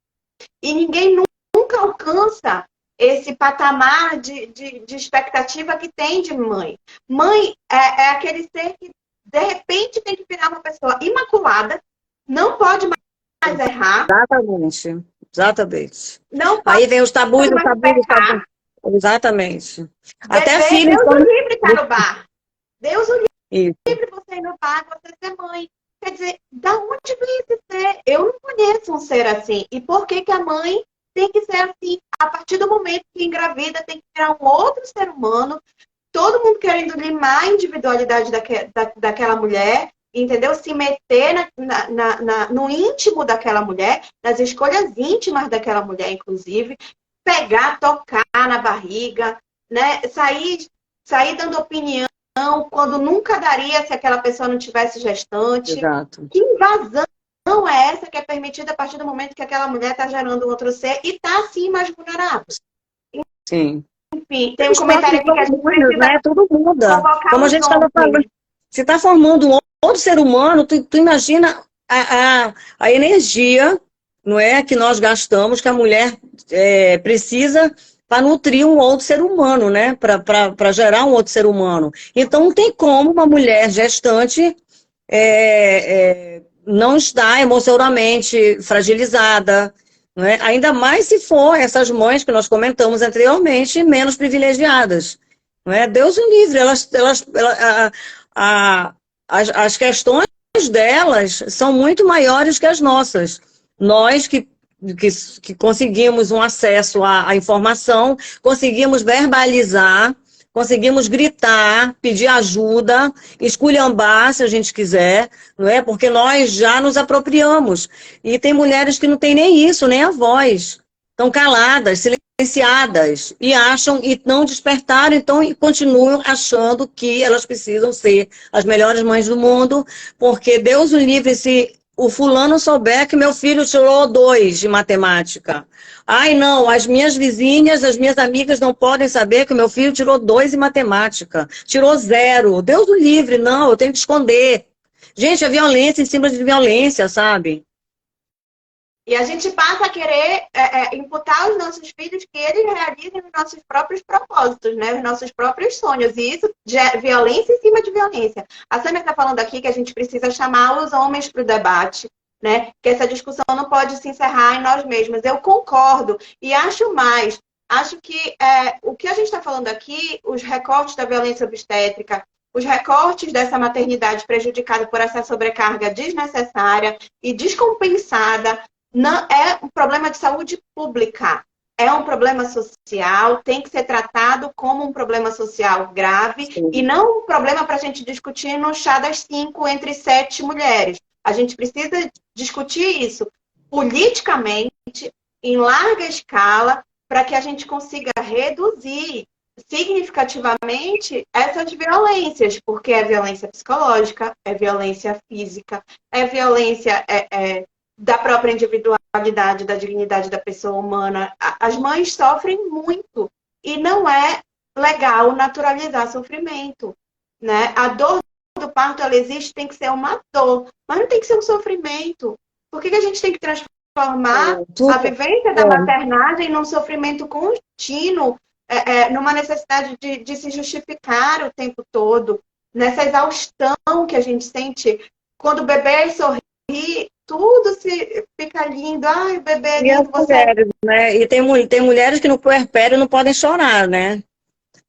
E ninguém nunca alcança esse patamar de expectativa que tem de mãe. Mãe é aquele ser que, de repente, tem que virar uma pessoa imaculada, não pode mais errar. Exatamente. Exatamente. Não pode. Aí vem os tabus, os tabus, os tabus. Exatamente. Até filhos. Deus o livre estar no bar. Deus o Isso. livre você ir no bar, você ser mãe. Quer dizer, da onde vem esse ser? Eu não conheço um ser assim. E por que a mãe tem que ser assim? A partir do momento que engravida, tem que virar um outro ser humano, todo mundo querendo limar a individualidade daquela mulher, entendeu? Se meter no íntimo daquela mulher, nas escolhas íntimas daquela mulher, inclusive, pegar, tocar na barriga, né? Sair dando opinião quando nunca daria se aquela pessoa não tivesse gestante. Exato. Que invasão é essa que é permitida a partir do momento que aquela mulher está gerando um outro ser e está, assim, mais vulnerável? Sim. Enfim, tem um comentário aqui que a gente precisa, né? Tudo muda. Como a gente estava falando, você está formando um outro ser humano, tu imagina a energia, não é, que nós gastamos, que a mulher precisa para nutrir um outro ser humano, né? Para gerar um outro ser humano. Então, não tem como uma mulher gestante não estar emocionalmente fragilizada, não é? Ainda mais se for essas mães que nós comentamos anteriormente, menos privilegiadas. Não é? Deus o livre, as questões delas são muito maiores que as nossas. Nós que que conseguimos um acesso à informação, conseguimos verbalizar, conseguimos gritar, pedir ajuda, esculhambar, se a gente quiser, não é? Porque nós já nos apropriamos. E tem mulheres que não têm nem isso, nem a voz. Estão caladas, silenciadas, e acham, e não despertaram, então e continuam achando que elas precisam ser as melhores mães do mundo, porque Deus o livre se o fulano souber que meu filho tirou 2 de matemática. Ai, não, as minhas vizinhas, as minhas amigas não podem saber que meu filho tirou 2 em matemática, tirou 0. Deus o livre, não, eu tenho que esconder. Gente, é violência em cima de violência, sabe? E a gente passa a querer imputar aos nossos filhos que eles realizem os nossos próprios propósitos, né? Os nossos próprios sonhos. E isso é violência em cima de violência. A Sâmia está falando aqui que a gente precisa chamar os homens para o debate, né? Que essa discussão não pode se encerrar em nós mesmos. Eu concordo e acho mais. Acho que o que a gente está falando aqui, os recortes da violência obstétrica, os recortes dessa maternidade prejudicada por essa sobrecarga desnecessária e descompensada, não é um problema de saúde pública, é um problema social, tem que ser tratado como um problema social grave. Sim. E não um problema para a gente discutir no chá das 5 entre 7 mulheres. A gente precisa discutir isso politicamente, em larga escala, para que a gente consiga reduzir significativamente essas violências, porque é violência psicológica, é violência física, é violência da própria individualidade, da dignidade da pessoa humana. As mães sofrem muito e não é legal naturalizar sofrimento, né? A dor do parto, ela existe, tem que ser uma dor, mas não tem que ser um sofrimento. Por que a gente tem que transformar a vivência da maternagem num sofrimento contínuo, numa necessidade de se justificar o tempo todo, nessa exaustão que a gente sente quando o bebê sorri, tudo fica lindo. Ai, o bebê é lindo, mulheres, né? E tem mulheres que no puerpério não podem chorar, né?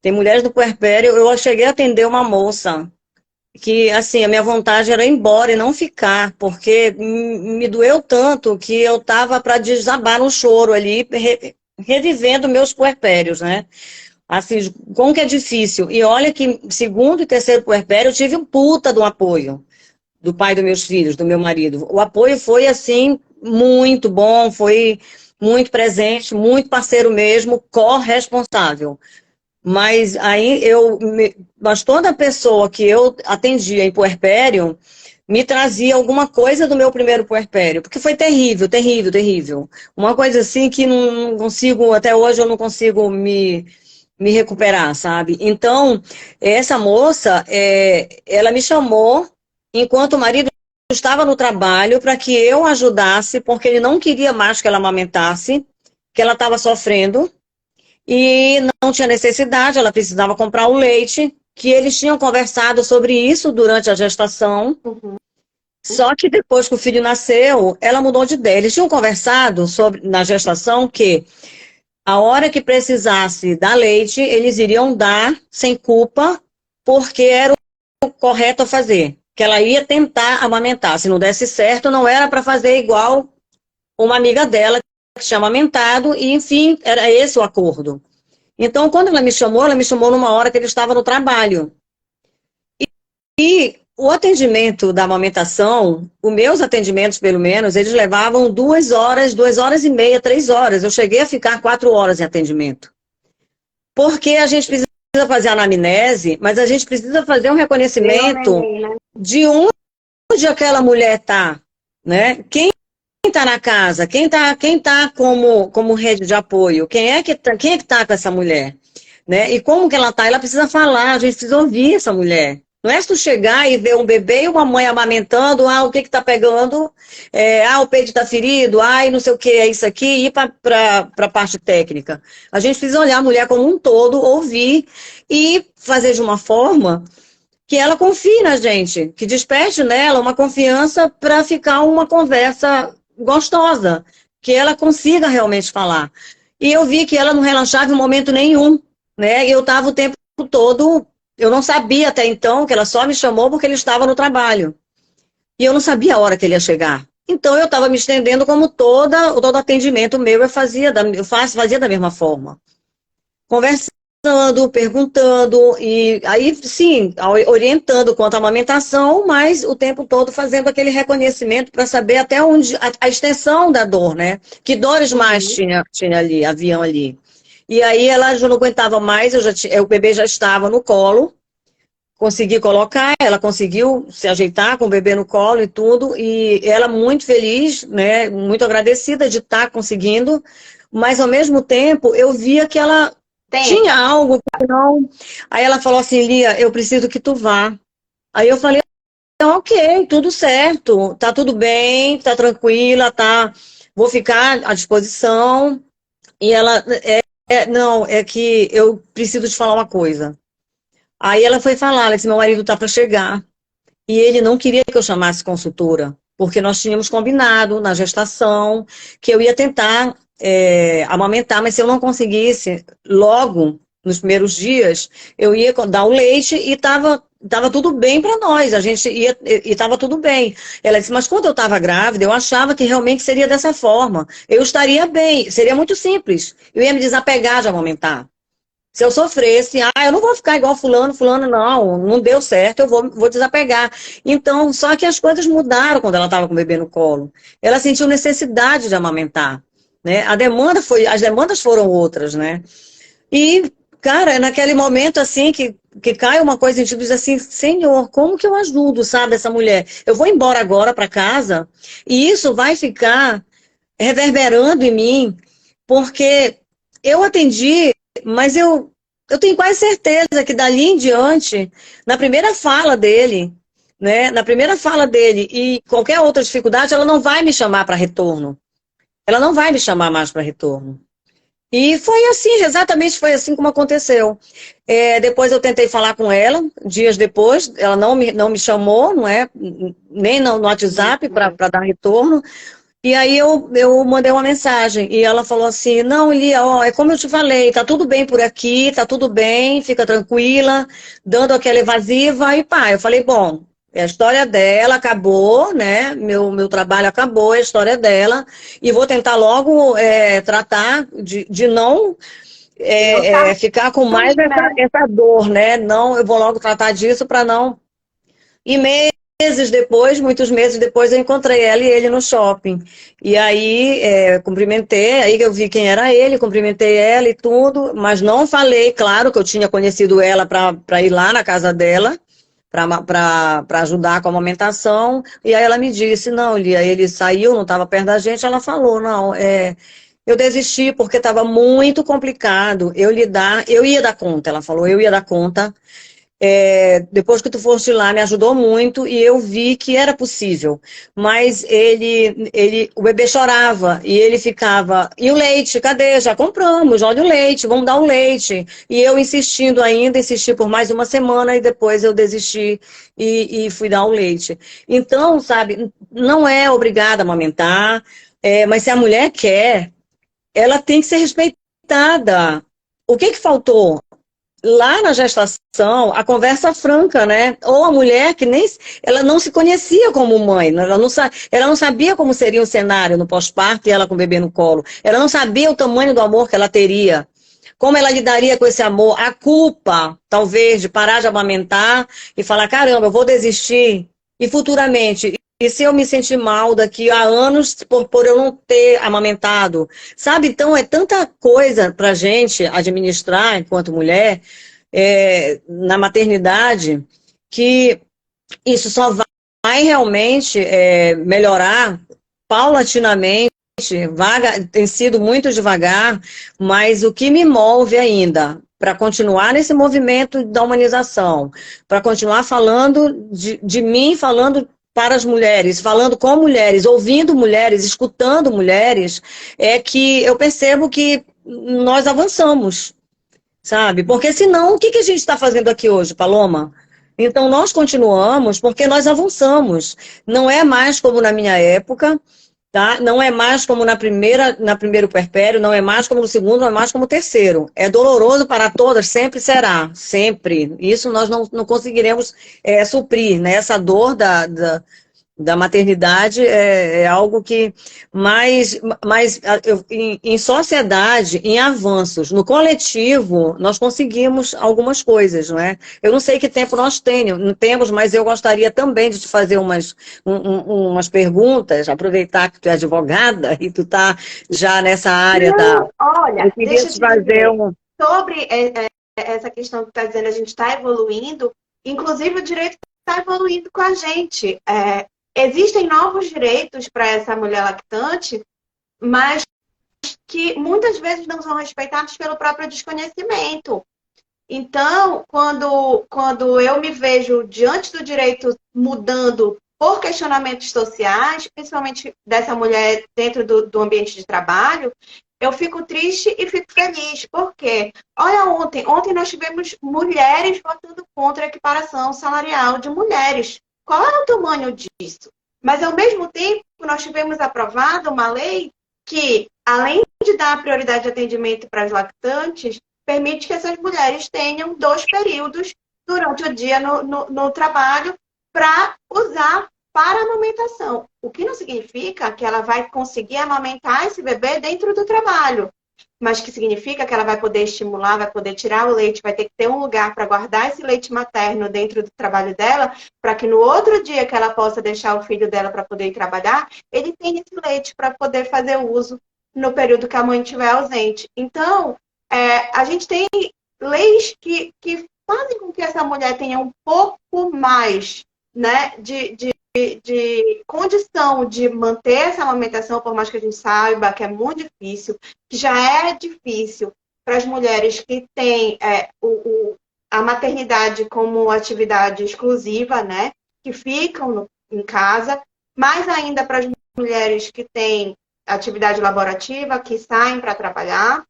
Tem mulheres no puerpério. Eu cheguei a atender uma moça que, assim, a minha vontade era ir embora e não ficar, porque me doeu tanto que eu tava para desabar no choro ali, revivendo meus puerpérios, né? Assim, como que é difícil. E olha que segundo e terceiro puerpério eu tive um puta de um apoio do pai dos meus filhos, do meu marido. O apoio foi, assim, muito bom, foi muito presente, muito parceiro mesmo, corresponsável. Mas aí mas toda pessoa que eu atendia em puerpério me trazia alguma coisa do meu primeiro puerpério, porque foi terrível, terrível, terrível. Uma coisa assim que não consigo, até hoje eu não consigo me recuperar, sabe? Então, essa moça, ela me chamou enquanto o marido estava no trabalho para que eu ajudasse, porque ele não queria mais que ela amamentasse, que ela estava sofrendo, e não tinha necessidade, ela precisava comprar o leite, que eles tinham conversado sobre isso durante a gestação. Uhum. Só que depois que o filho nasceu, ela mudou de ideia. Eles tinham conversado na gestação que a hora que precisasse dar leite, eles iriam dar sem culpa, porque era o correto a fazer. Que ela ia tentar amamentar. Se não desse certo, não era para fazer igual uma amiga dela que tinha amamentado, e enfim, era esse o acordo. Então, quando ela me chamou numa hora que ele estava no trabalho. E o atendimento da amamentação, os meus atendimentos, pelo menos, eles levavam 2 horas, 2h30, 3 horas. Eu cheguei a ficar 4 horas em atendimento. Porque a gente precisa fazer anamnese, mas a gente precisa fazer um reconhecimento de onde aquela mulher está, né? Quem está na casa? Quem tá como rede de apoio? Quem é que tá com essa mulher? Né? E como que ela está? Ela precisa falar, a gente precisa ouvir essa mulher. Não é se tu chegar e ver um bebê e uma mãe amamentando, o que tá pegando? O peito tá ferido, não sei o que, é isso aqui, e ir para a parte técnica. A gente precisa olhar a mulher como um todo, ouvir e fazer de uma forma que ela confie na gente, que desperte nela uma confiança para ficar uma conversa gostosa, que ela consiga realmente falar. E eu vi que ela não relaxava em momento nenhum, né? Eu estava o tempo todo, eu não sabia até então que ela só me chamou porque ele estava no trabalho. E eu não sabia a hora que ele ia chegar. Então eu estava me estendendo como todo atendimento meu fazia da mesma forma. Conversando, perguntando, e aí sim, orientando quanto à amamentação, mas o tempo todo fazendo aquele reconhecimento para saber até onde a extensão da dor, né? Que dores mais tinha ali, haviam ali. E aí ela já não aguentava mais, o bebê já estava no colo, consegui colocar, ela conseguiu se ajeitar com o bebê no colo e tudo, e ela muito feliz, né, muito agradecida de estar conseguindo, mas ao mesmo tempo eu via que ela tinha algo que não... Aí ela falou assim, Lia, eu preciso que tu vá. Aí eu falei, ok, tudo certo, tá tudo bem, tá tranquila, tá, vou ficar à disposição. E ela, não, é que eu preciso te falar uma coisa. Aí ela foi falar, ela disse, meu marido tá para chegar. E ele não queria que eu chamasse consultora, porque nós tínhamos combinado na gestação que eu ia tentar amamentar, mas se eu não conseguisse logo, nos primeiros dias, eu ia dar o leite e tava tudo bem para nós, a gente ia, e estava tudo bem. Ela disse, mas quando eu estava grávida, eu achava que realmente seria dessa forma. Eu estaria bem, seria muito simples. Eu ia me desapegar de amamentar. Se eu sofresse, eu não vou ficar igual fulano, não deu certo, eu vou desapegar. Então, só que as coisas mudaram quando ela estava com o bebê no colo. Ela sentiu necessidade de amamentar, né? As demandas foram outras, né? E, cara, é naquele momento, assim, que cai uma coisa em ti, diz assim, Senhor, como que eu ajudo, sabe, essa mulher? Eu vou embora agora para casa e isso vai ficar reverberando em mim, porque eu atendi, mas eu tenho quase certeza que dali em diante, na primeira fala dele, né, na primeira fala dele e qualquer outra dificuldade, ela não vai me chamar para retorno. Ela não vai me chamar mais para retorno. E foi assim, exatamente foi assim como aconteceu. Depois eu tentei falar com ela, dias depois, ela não me chamou, não é? Nem no WhatsApp para dar retorno. E aí eu mandei uma mensagem e ela falou assim, não, Lia, ó, é como eu te falei, tá tudo bem por aqui, tá tudo bem, fica tranquila, dando aquela evasiva e pá, eu falei, bom, a história dela acabou, né, meu trabalho acabou, a história dela, e vou tentar logo tratar de não ficar com mais essa dor, né, não, eu vou logo tratar disso para não... E meses depois, muitos meses depois, eu encontrei ela e ele no shopping. E aí, cumprimentei, aí eu vi quem era ele, cumprimentei ela e tudo, mas não falei, claro, que eu tinha conhecido ela para ir lá na casa dela, para ajudar com a amamentação. E aí ela me disse, não, Lia, ele saiu, não estava perto da gente, ela falou, não, eu desisti porque estava muito complicado eu ia dar conta, ela falou, eu ia dar conta. Depois que tu foste lá, me ajudou muito e eu vi que era possível. Mas o bebê chorava e ele ficava, e o leite, cadê? Já compramos, olha o leite, vamos dar o leite. E eu insistindo ainda, insisti por mais uma semana e depois eu desisti e fui dar o leite. Então, sabe, não é obrigada a amamentar, mas se a mulher quer, ela tem que ser respeitada. O que faltou? Lá na gestação, a conversa franca, né? Ou a mulher que ela não se conhecia como mãe, ela não sabia como seria o cenário no pós-parto e ela com o bebê no colo. Ela não sabia o tamanho do amor que ela teria, como ela lidaria com esse amor, a culpa, talvez, de parar de amamentar e falar, caramba, eu vou desistir. E futuramente, e se eu me sentir mal daqui a anos por eu não ter amamentado? Sabe, então é tanta coisa para a gente administrar enquanto mulher na maternidade que isso só vai realmente melhorar paulatinamente. Tem sido muito devagar, mas o que me move ainda para continuar nesse movimento da humanização, para continuar falando de mim, falando para as mulheres, falando com mulheres, ouvindo mulheres, escutando mulheres, é que eu percebo que nós avançamos, sabe? Porque senão, o que a gente está fazendo aqui hoje, Paloma? Então, nós continuamos porque nós avançamos. Não é mais como na minha época, tá? Não é mais como na primeiro puerpério, não é mais como no segundo, não é mais como no terceiro. É doloroso para todas, sempre será, sempre. Isso nós não conseguiremos suprir, né? Essa dor da maternidade é algo que em sociedade, em avanços, no coletivo, nós conseguimos algumas coisas, não é? Eu não sei que tempo nós temos, mas eu gostaria também de te fazer umas perguntas, aproveitar que tu é advogada e tu está já nessa área da... Não, olha, Eu queria deixa eu te te fazer dizer, um... sobre essa questão que está dizendo, a gente está evoluindo, inclusive o direito está evoluindo com a gente. Existem novos direitos para essa mulher lactante, mas que muitas vezes não são respeitados pelo próprio desconhecimento. Então, quando eu me vejo diante do direito mudando por questionamentos sociais, principalmente dessa mulher dentro do ambiente de trabalho, eu fico triste e fico feliz. Por quê? Olha, ontem nós tivemos mulheres votando contra a equiparação salarial de mulheres. Qual é o tamanho disso? Mas, ao mesmo tempo, nós tivemos aprovado uma lei que, além de dar prioridade de atendimento para as lactantes, permite que essas mulheres tenham 2 períodos durante o dia no trabalho para usar para amamentação. O que não significa que ela vai conseguir amamentar esse bebê dentro do trabalho, mas que significa que ela vai poder estimular, vai poder tirar o leite, vai ter que ter um lugar para guardar esse leite materno dentro do trabalho dela, para que no outro dia que ela possa deixar o filho dela para poder ir trabalhar, ele tenha esse leite para poder fazer uso no período que a mãe estiver ausente. Então, a gente tem leis que fazem com que essa mulher tenha um pouco mais, né, de condição de manter essa amamentação, por mais que a gente saiba que é muito difícil, que já é difícil para as mulheres que têm a maternidade como atividade exclusiva, né, que ficam em casa, mais ainda para as mulheres que têm atividade laborativa, que saem para trabalhar,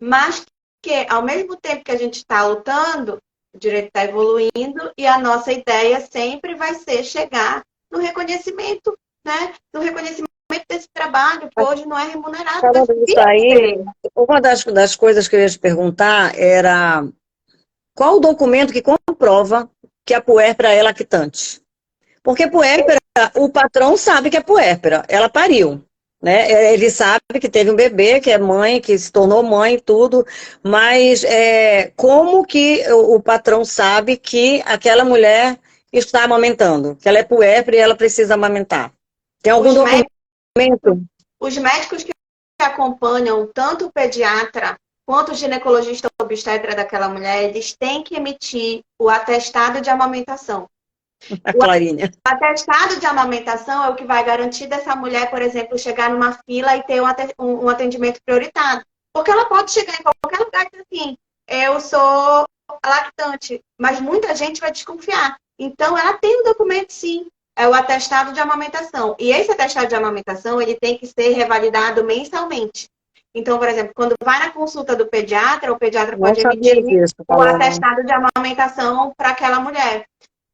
mas que, ao mesmo tempo que a gente está lutando, o direito está evoluindo e a nossa ideia sempre vai ser chegar no reconhecimento, né? No reconhecimento desse trabalho, que hoje não é remunerado, mas Falando isso devia aí, ser. uma das coisas que eu ia te perguntar era qual o documento que comprova que a puérpera é lactante? Porque puérpera, o patrão sabe que é puérpera, ela pariu, né? Ele sabe que teve um bebê, que é mãe, que se tornou mãe e tudo, mas como que o patrão sabe que aquela mulher está amamentando, que ela é puérpera e ela precisa amamentar? Tem algum Os médicos, documento? os médicos que acompanham tanto o pediatra quanto o ginecologista obstetra daquela mulher, eles têm que emitir o atestado de amamentação. A Clarinha. O atestado de amamentação é o que vai garantir dessa mulher, por exemplo, chegar numa fila e ter um atendimento prioritário. Porque ela pode chegar em qualquer lugar e dizer assim, eu sou lactante, mas muita gente vai desconfiar. Então, ela tem um documento, sim, é o atestado de amamentação. E esse atestado de amamentação, ele tem que ser revalidado mensalmente. Então, por exemplo, quando vai na consulta do pediatra, o pediatra Não pode sabia emitir disso, o Paloma. atestado de amamentação para aquela mulher.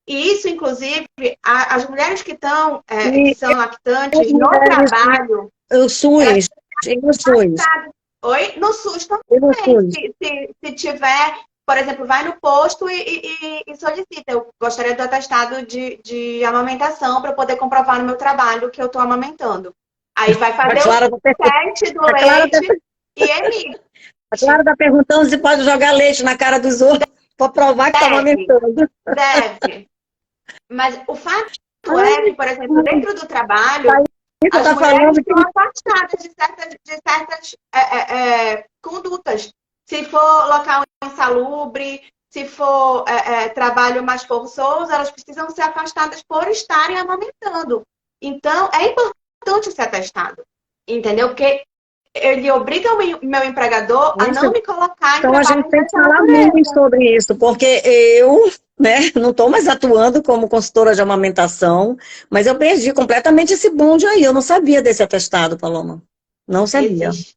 E isso, inclusive, as mulheres que E são as lactantes no mulheres, trabalho, o elas SUS, e o SUS, sabem. Oi? No SUS e no também. SUS. Se tiver, por exemplo, vai no posto e solicita. Eu gostaria do atestado de amamentação para poder comprovar no meu trabalho que eu estou amamentando. Aí vai A fazer o Clara teste do a Clara tá, leite e emite. a Clara tá perguntando se pode jogar leite na cara dos outros para provar que está Deve, amamentando. deve. Mas o fato é que, Ai, por exemplo, dentro do trabalho, Thaisa as tá mulheres falando que são afastadas de certas condutas. Se for local insalubre, se for trabalho mais forçoso, elas precisam ser afastadas por estarem amamentando. Então, é importante esse atestado, entendeu? Porque ele obriga o meu empregador a isso. não me colocar em Então a gente trabalhos tem que dessa falar muito natureza. sobre isso, porque eu, né, não estou mais atuando como consultora de amamentação, mas eu perdi completamente esse bonde aí. Eu não sabia desse atestado, Paloma. Não sabia. Existe.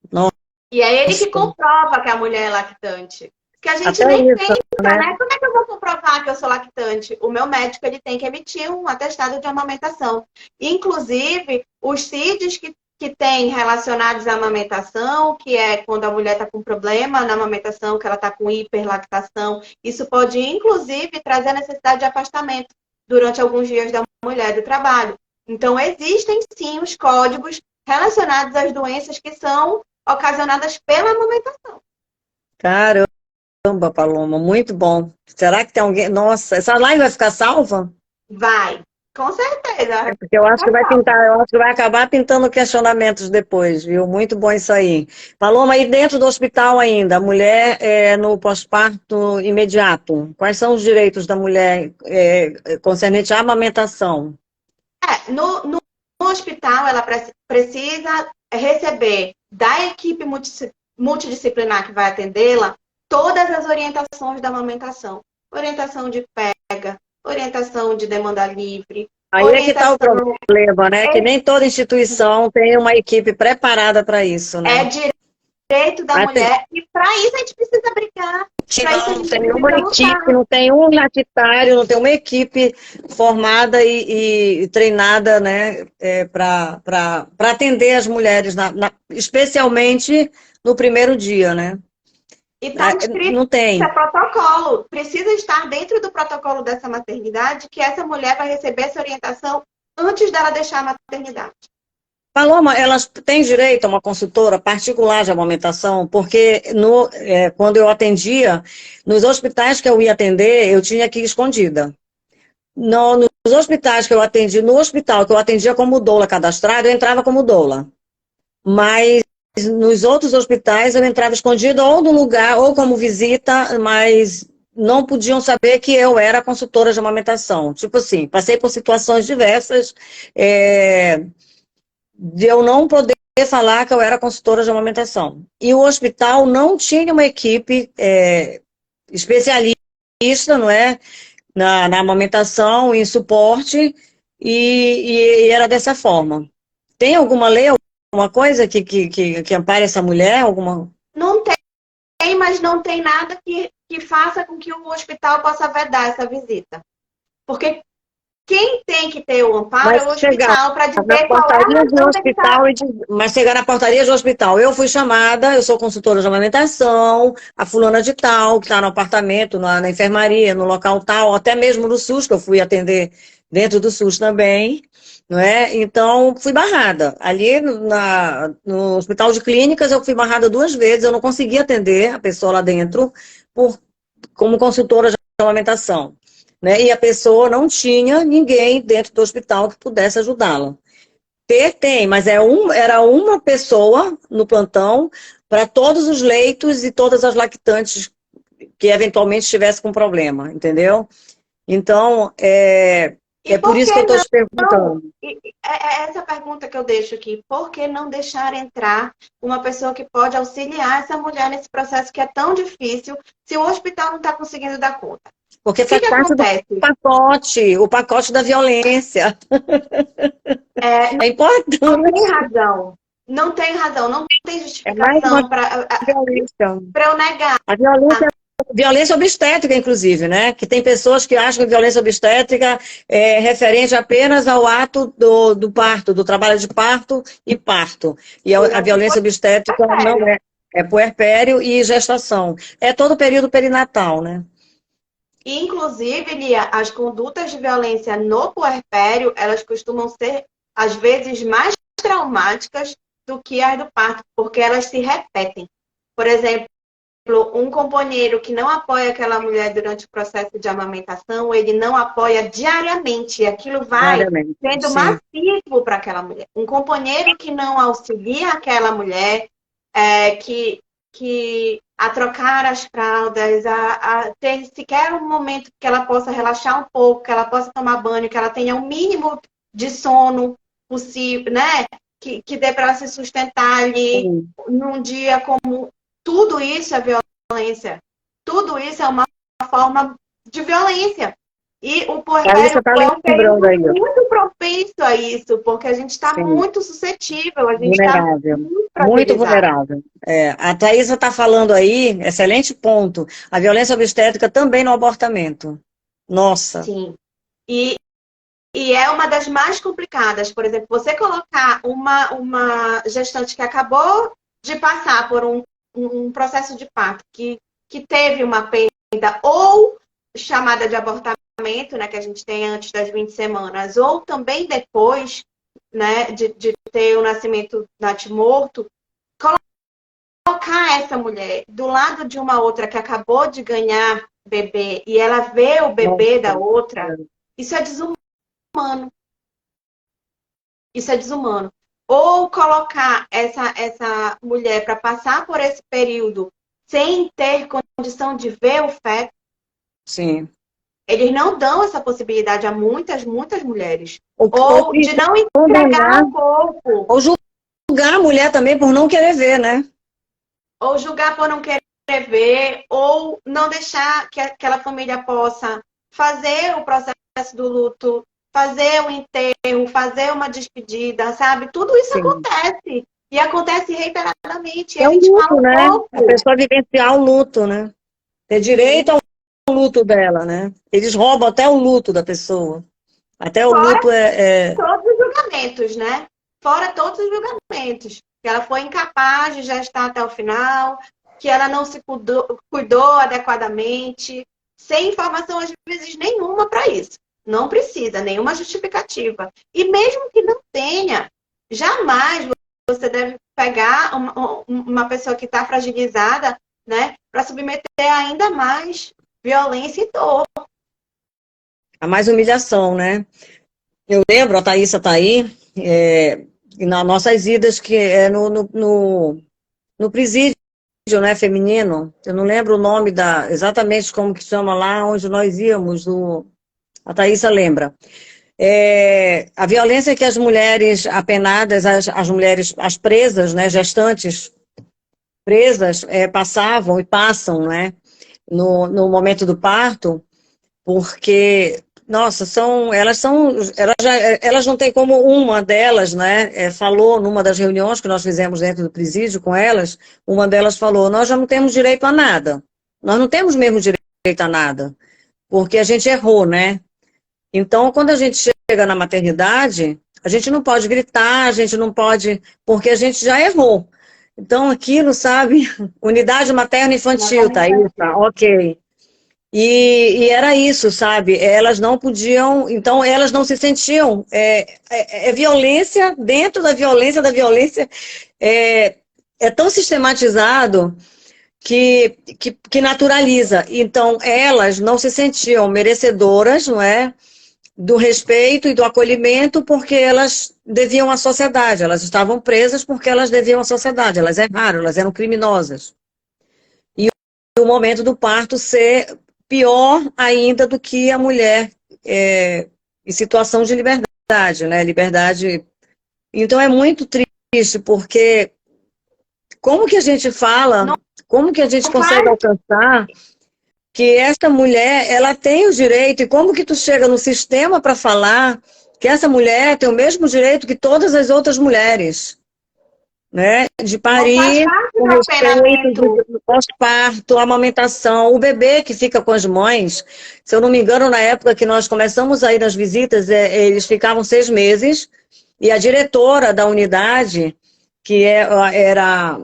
Nossa, E é ele que comprova que a mulher é lactante. Que a gente até nem isso, pensa, né? né? Como é que eu vou comprovar que eu sou lactante? O meu médico ele tem que emitir um atestado de amamentação. Inclusive, os CIDs que tem relacionados à amamentação, que é quando a mulher está com problema na amamentação, que ela está com hiperlactação, isso pode, inclusive, trazer a necessidade de afastamento durante alguns dias da mulher do trabalho. Então, existem sim os códigos relacionados às doenças que são ocasionadas pela amamentação. Caramba, Paloma, muito bom. Será que tem alguém? Nossa, essa live vai ficar salva? Vai, com certeza. Porque eu acho que vai pintar, eu acho que vai acabar pintando questionamentos depois, viu? Muito bom isso aí. Paloma, aí dentro do hospital ainda, a mulher no pós-parto imediato, quais são os direitos da mulher concernente à amamentação? No hospital, ela precisa receber da equipe multidisciplinar que vai atendê-la todas as orientações da amamentação. Orientação de pega, orientação de demanda livre. Aí é que está o problema, né? Que nem toda instituição tem uma equipe preparada para isso, né? É direito da mulher e para isso a gente precisa brigar. Não tem uma equipe, não tem um latitário, não tem uma equipe formada e treinada, né, para atender as mulheres, especialmente no primeiro dia, né? E está inscrito não tem. Protocolo. Precisa estar dentro do protocolo dessa maternidade que essa mulher vai receber essa orientação antes dela deixar a maternidade. Paloma, elas têm direito a uma consultora particular de amamentação, porque quando eu atendia, nos hospitais que eu ia atender, eu tinha que ir escondida. Nos hospitais que eu atendi, no hospital que eu atendia como doula cadastrada, eu entrava como doula. Mas nos outros hospitais eu entrava escondida ou no lugar, ou como visita, mas não podiam saber que eu era consultora de amamentação. Tipo assim, passei por situações diversas, de eu não poder falar que eu era consultora de amamentação. E o hospital não tinha uma equipe especialista, não é? Na amamentação, em suporte, e era dessa forma. Tem alguma lei, alguma coisa que ampare essa mulher? Não tem, mas não tem nada que faça com que o hospital possa vedar essa visita. Porque quem tem que ter o amparo é o hospital para dizer qual é a razão hospital Mas chegar na portaria do hospital, eu fui chamada, eu sou consultora de amamentação, a fulana de tal, que está no apartamento, na enfermaria, no local tal, até mesmo no SUS, que eu fui atender dentro do SUS também, não é? Então, fui barrada. Ali no hospital de clínicas, eu fui barrada 2 vezes, eu não consegui atender a pessoa lá dentro como consultora de amamentação. Né? E a pessoa não tinha ninguém dentro do hospital que pudesse ajudá-la. Tem, mas era uma pessoa no plantão para todos os leitos e todas as lactantes que eventualmente estivessem com problema, entendeu? Então, é por isso que eu estou te perguntando. Essa pergunta que eu deixo aqui, por que não deixar entrar uma pessoa que pode auxiliar essa mulher nesse processo que é tão difícil, se o hospital não está conseguindo dar conta? Porque faz parte do pacote da violência. É importante. Não tem razão. Não tem justificação para eu negar. A violência obstétrica, inclusive, né? Que tem pessoas que acham que violência obstétrica é referente apenas ao ato do parto, do trabalho de parto e parto. E a violência obstétrica não é. É puerpério e gestação. É todo o período perinatal, né? Inclusive, Lia, as condutas de violência no puerpério, elas costumam ser, às vezes, mais traumáticas do que as do parto, porque elas se repetem. Por exemplo, um companheiro que não apoia aquela mulher durante o processo de amamentação, ele não apoia diariamente, e aquilo vai sendo massivo para aquela mulher. Um companheiro que não auxilia aquela mulher, a trocar as fraldas, a ter sequer um momento que ela possa relaxar um pouco, que ela possa tomar banho, que ela tenha o mínimo de sono possível, né? Que dê para se sustentar ali num dia como... Tudo isso é violência. Tudo isso é uma forma de violência. E o puerpério é um período muito propício a isso, porque a gente está muito suscetível, a gente está muito vulnerável. A Thaisa está falando aí, excelente ponto, a violência obstétrica também no abortamento. Nossa. Sim. E é uma das mais complicadas. Por exemplo, você colocar uma gestante que acabou de passar por um processo de parto, que teve uma perda ou chamada de abortamento, né, que a gente tem antes das 20 semanas, ou também depois, né, de ter o nascimento natimorto, colocar essa mulher do lado de uma outra que acabou de ganhar bebê e ela vê o bebê Nossa. da outra, isso é desumano. Isso é desumano. Ou colocar essa mulher para passar por esse período sem ter condição de ver o feto. Sim. Eles não dão essa possibilidade a muitas mulheres. Ou Ou de não entregar condenar, o corpo. ou julgar a mulher também por não querer ver, né? Ou julgar por não querer ver. Ou não deixar que aquela família possa fazer o processo do luto, fazer o enterro, fazer uma despedida, sabe? Tudo isso Sim. acontece. E acontece reiteradamente. E É a o gente luto, fala né? A pouco. pessoa vivenciar o luto, né? Ter direito ao luto dela, né? Eles roubam até o luto da pessoa. Até o Fora luto é... todos os julgamentos, né? Fora todos os julgamentos. Que ela foi incapaz de gestar até o final, que ela não se cuidou adequadamente, sem informação, às vezes, nenhuma para isso. Não precisa, nenhuma justificativa. E mesmo que não tenha, jamais você deve pegar uma pessoa que está fragilizada, né, para submeter ainda mais violência e dor. a mais humilhação, né? Eu lembro, a Thaísa tá aí, nas nossas idas, que é no presídio, né, feminino. Eu não lembro o nome exatamente como que chama lá, onde nós íamos, a Thaísa lembra. A violência que as mulheres apenadas, as mulheres, as presas, né, gestantes presas, passavam e passam, né, no momento do parto, porque, nossa, elas não têm como uma delas, né, falou numa das reuniões que nós fizemos dentro do presídio com elas, uma delas falou, nós já não temos direito a nada, nós não temos mesmo direito a nada, porque a gente errou, né, então, quando a gente chega na maternidade, a gente não pode gritar, a gente não pode, porque a gente já errou. Então, aquilo, sabe, unidade materno-infantil, tá isso, ok. E era isso, sabe? Elas não podiam, então elas não se sentiam. Violência dentro da violência. É tão sistematizado que naturaliza. Então, elas não se sentiam merecedoras, não é? Do respeito e do acolhimento, porque elas deviam à sociedade, elas estavam presas porque elas deviam à sociedade, elas erraram, elas eram criminosas. E o momento do parto ser pior ainda do que a mulher em situação de liberdade, né? Liberdade. Então é muito triste, porque como que a gente fala, como que a gente consegue alcançar que essa mulher, ela tem o direito, e como que tu chega no sistema para falar que essa mulher tem o mesmo direito que todas as outras mulheres, né? De parir, com respeito, do pós-parto, amamentação, o bebê que fica com as mães, se eu não me engano, na época que nós começamos a ir nas visitas, eles ficavam 6 meses, e a diretora da unidade, que era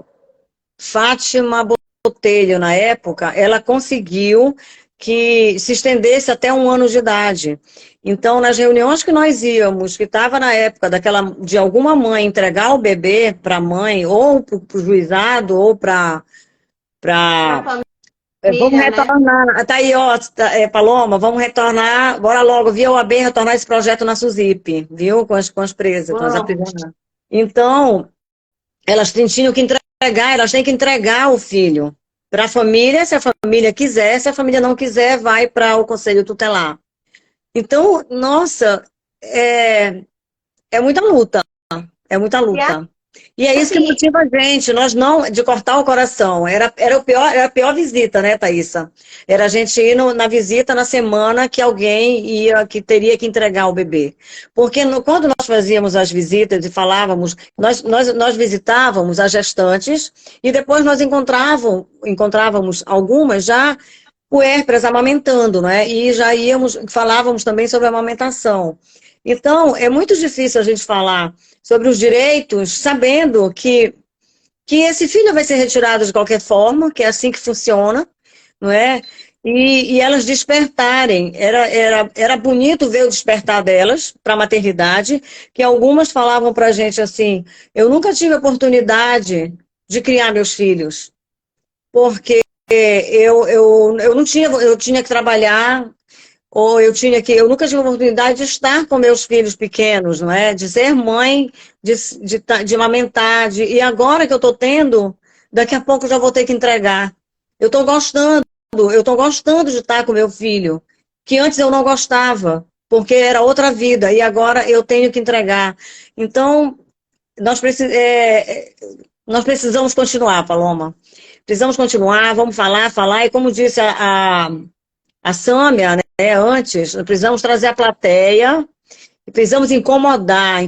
Fátima Botelho, na época, ela conseguiu que se estendesse até 1 ano de idade. Então, nas reuniões que nós íamos, que estava na época de alguma mãe entregar o bebê para a mãe, ou para o juizado, ou para... Vamos retornar, né? Tá aí, ó, Paloma, vamos retornar, bora logo, via OAB, retornar esse projeto na SUSIP, viu? Com as presas, com as aprisionadas. Então, elas tinham que entregar, elas têm que entregar o filho para a família, se a família quiser, se a família não quiser, vai para o conselho tutelar. Então, nossa, é muita luta, é muita luta. E é isso que motiva a gente, nós não, de cortar o coração. Era a pior visita, né, Thaísa? Era a gente ir na visita na semana que alguém que teria que entregar o bebê. Porque quando nós fazíamos as visitas e falávamos, nós visitávamos as gestantes e depois nós encontrávamos algumas já puérperas amamentando, né? E já falávamos também sobre a amamentação. Então, é muito difícil a gente falar sobre os direitos, sabendo que esse filho vai ser retirado de qualquer forma, que é assim que funciona, não é? e elas despertarem. Era bonito ver o despertar delas para a maternidade, que algumas falavam para a gente assim, eu nunca tive oportunidade de criar meus filhos, porque eu não tinha, eu tinha que trabalhar, ou eu nunca tive a oportunidade de estar com meus filhos pequenos, não é? De ser mãe, de amamentar, e agora que eu estou tendo, daqui a pouco eu já vou ter que entregar. Eu estou gostando de estar com meu filho, que antes eu não gostava, porque era outra vida, e agora eu tenho que entregar. Então, nós, nós precisamos continuar, Paloma. Precisamos continuar, vamos falar, e como disse a Sâmia, né, antes, precisamos trazer a plateia, precisamos incomodar.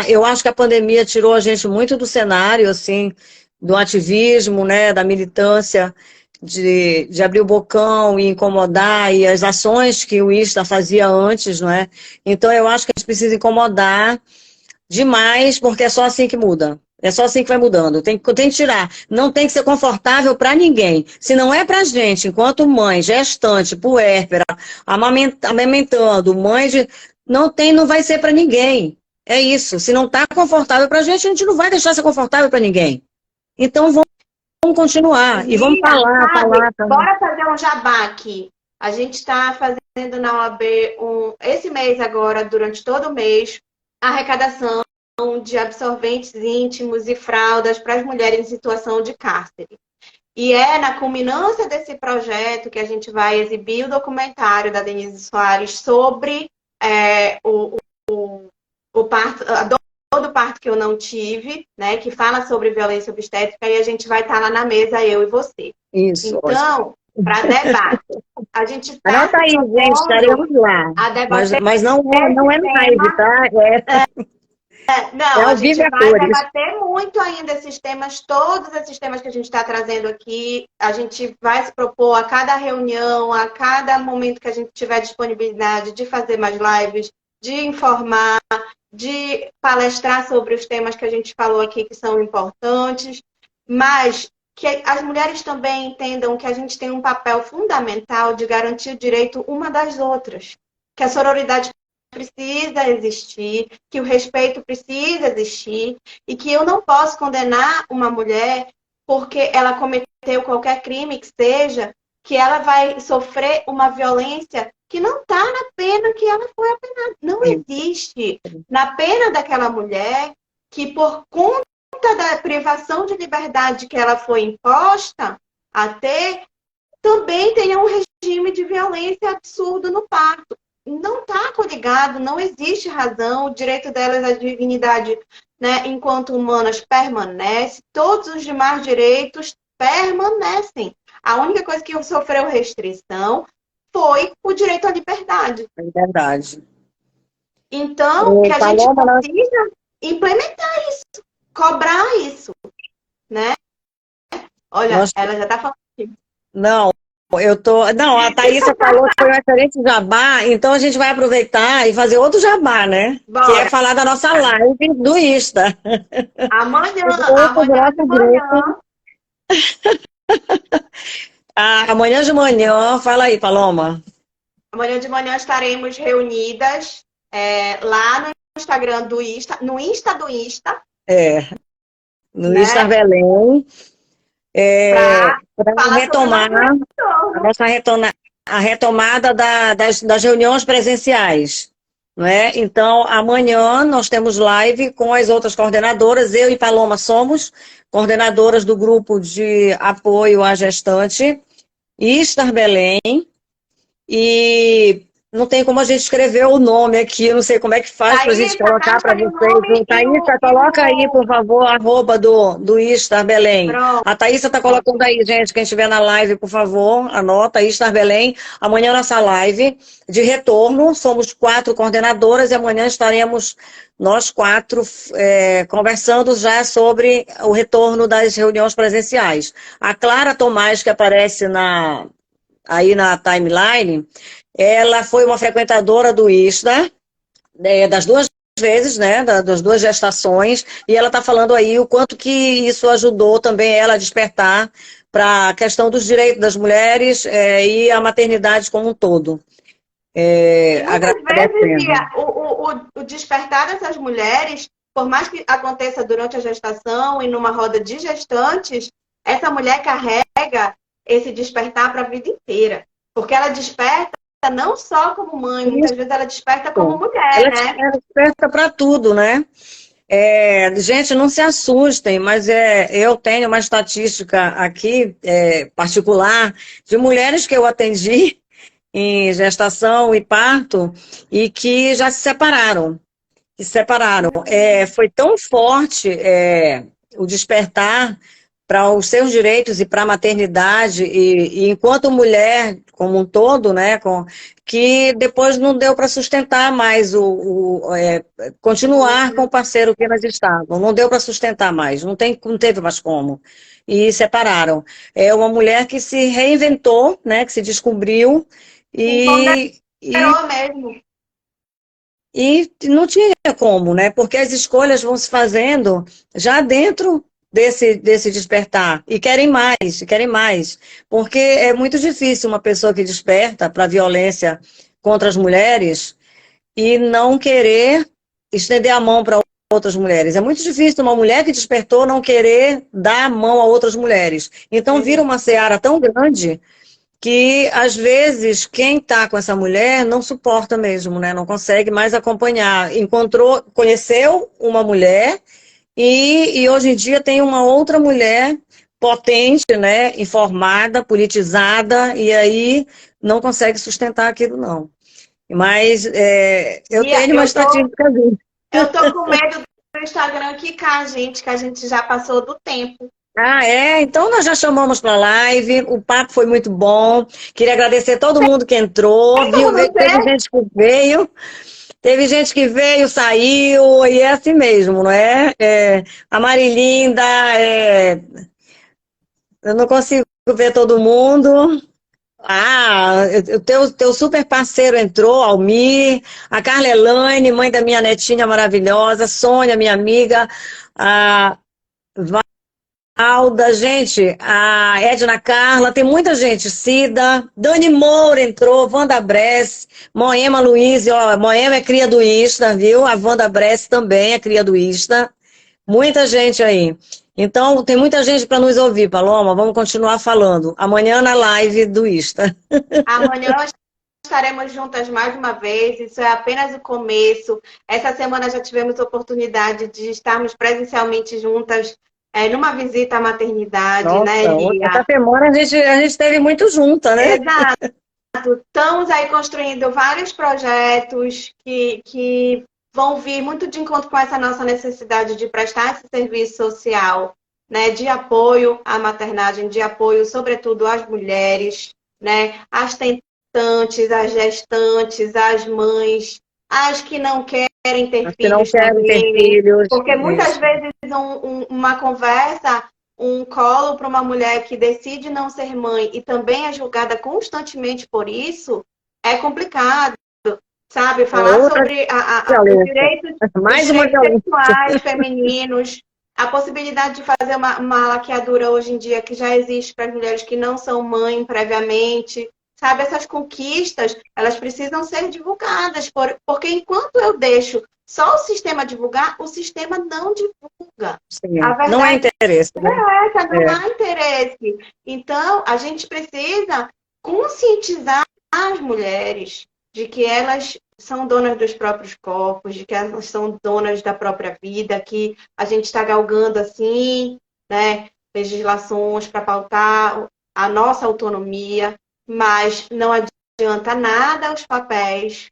Eu acho que a pandemia tirou a gente muito do cenário, assim, do ativismo, né, da militância, de abrir o bocão e incomodar, e as ações que o ISTA fazia antes, não é? Então, eu acho que a gente precisa incomodar demais, porque é só assim que muda. É só assim que vai mudando. Tem que tirar. Não tem que ser confortável para ninguém. Se não é para gente, enquanto mãe, gestante, puérpera, amamentando, mãe de... não vai ser para ninguém. É isso. Se não está confortável para a gente não vai deixar ser confortável para ninguém. Então vamos continuar. E vamos falar. Bora fazer um jabá aqui. A gente está fazendo na OAB esse mês agora, durante todo o mês, a arrecadação de absorventes íntimos e fraldas para as mulheres em situação de cárcere. E é na culminância desse projeto que a gente vai exibir o documentário da Denise Soares sobre o parto, a dor do parto que eu não tive, né, que fala sobre violência obstétrica, e a gente vai estar lá na mesa, eu e você. Isso. Então, para debate, a gente está Anota aí, gente, estaremos lá. Mas não é live, tá? Não, a gente vai cores. debater muito ainda esses temas, todos esses temas que a gente está trazendo aqui. A gente vai se propor a cada reunião, a cada momento que a gente tiver disponibilidade de fazer mais lives, de informar, de palestrar sobre os temas que a gente falou aqui que são importantes, mas que as mulheres também entendam que a gente tem um papel fundamental de garantir o direito uma das outras, que a sororidade precisa existir, que o respeito precisa existir e que eu não posso condenar uma mulher porque ela cometeu qualquer crime que seja, que ela vai sofrer uma violência que não está na pena que ela foi apenada. Não existe na pena daquela mulher que por conta da privação de liberdade que ela foi imposta a ter, também tenha um regime de violência absurdo no parto. Não está coligado, não existe razão, o direito delas à dignidade, né, enquanto humanas permanece, todos os demais direitos permanecem. A única coisa que sofreu restrição foi o direito à liberdade. É verdade. Então, que a gente precisa implementar isso, cobrar isso, né? Olha, ela já está falando aqui. Não, a Thaísa falou que foi um excelente jabá, então a gente vai aproveitar e fazer outro jabá, né? Bora. Que é falar da nossa live do Insta. Amanhã de manhã. Amanhã de manhã, fala aí, Paloma. Amanhã de manhã estaremos reunidas lá no Instagram do Insta, no Insta do Insta. No né? Insta Belém. Para retomar a retomada das reuniões presenciais. Não é? Então, amanhã nós temos live com as outras coordenadoras. Eu e Paloma somos coordenadoras do grupo de apoio à gestante Istar Belém. E não tem como a gente escrever o nome aqui, não sei como é que faz para a gente colocar para vocês. Thaísa, coloca aí, por favor, @ do Istar Belém. Pronto. A Thaísa está colocando aí, gente, quem estiver na live, por favor, anota, Istar Belém. Amanhã nossa live de retorno, somos 4 coordenadoras e amanhã estaremos nós 4 conversando já sobre o retorno das reuniões presenciais. A Clara Tomás, que aparece aí na timeline, ela foi uma frequentadora do ISTA, das duas vezes, né, das 2 gestações, e ela está falando aí o quanto que isso ajudou também ela a despertar para a questão dos direitos das mulheres e a maternidade como um todo. E muitas vezes, Agradecendo. o despertar dessas mulheres, por mais que aconteça durante a gestação e numa roda de gestantes, essa mulher carrega esse despertar para a vida inteira. Porque ela desperta não só como mãe, muitas vezes ela desperta como mulher, né? Ela desperta para tudo, né? Gente, não se assustem, mas eu tenho uma estatística aqui, particular, de mulheres que eu atendi em gestação e parto e que já se separaram. Foi tão forte o despertar para os seus direitos e para a maternidade e enquanto mulher como um todo, né, que depois não deu para sustentar mais continuar com o parceiro que elas estavam, não deu para sustentar mais, não teve mais como. E separaram. É uma mulher que se reinventou, né, que se descobriu e, e Empoderou mesmo. e não tinha como, né? Porque as escolhas vão se fazendo já dentro desse despertar. E querem mais, e querem mais. Porque é muito difícil uma pessoa que desperta para a violência contra as mulheres e não querer estender a mão para outras mulheres. É muito difícil uma mulher que despertou não querer dar a mão a outras mulheres. Então vira uma seara tão grande que às vezes quem está com essa mulher não suporta mesmo, né? Não consegue mais acompanhar. Conheceu uma mulher e hoje em dia tem uma outra mulher potente, né? Informada, politizada, e aí não consegue sustentar aquilo, não. Mas eu Bia, tenho uma estatística ali. eu tô com medo do Instagram quicar a gente, que a gente já passou do tempo. Ah, então nós já chamamos para a live, o papo foi muito bom. Queria agradecer todo mundo que entrou, Tem viu? como não Teve ser? gente que veio. Teve gente que veio, saiu, e é assim mesmo, não é? A Marilinda, eu não consigo ver todo mundo. Ah, o teu super parceiro entrou, Almir, a Carla Elaine, mãe da minha netinha maravilhosa, Sônia, minha amiga, a Alda, gente, a Edna Carla, tem muita gente, Cida, Dani Moura entrou, Wanda Bress, Moema Luiz, ó, Moema é cria do Ista, viu? A Wanda Bress também é cria do Ista, muita gente aí. Então, tem muita gente para nos ouvir, Paloma, vamos continuar falando. Amanhã na live do Ista. Amanhã estaremos juntas mais uma vez, isso é apenas o começo. Essa semana já tivemos oportunidade de estarmos presencialmente juntas numa visita à maternidade, né, Nossa, essa Lia? semana a gente esteve muito junta, né? Exato. Estamos aí construindo vários projetos que vão vir muito de encontro com essa nossa necessidade de prestar esse serviço social, né, de apoio à maternagem, de apoio, sobretudo, às mulheres, né, às tentantes, às gestantes, às mães, às que não querem ter As que não filhos querem ter também, filhos, porque muitas isso. vezes uma conversa um colo para uma mulher que decide não ser mãe e também é julgada constantemente por isso, é complicado, sabe? É Falar outra sobre violência, os mais uma direitos violência. sexuais femininos, a possibilidade de fazer uma laqueadura hoje em dia que já existe para as mulheres que não são mãe previamente, sabe? Essas conquistas, elas precisam ser divulgadas, porque enquanto eu deixo só o sistema divulgar, o sistema não divulga. A Sim, não é verdade interesse, né? essa, não É. há interesse. Então, a gente precisa conscientizar as mulheres de que elas são donas dos próprios corpos, de que elas são donas da própria vida, que a gente está galgando assim, né, legislações para pautar a nossa autonomia, mas não adianta nada os papéis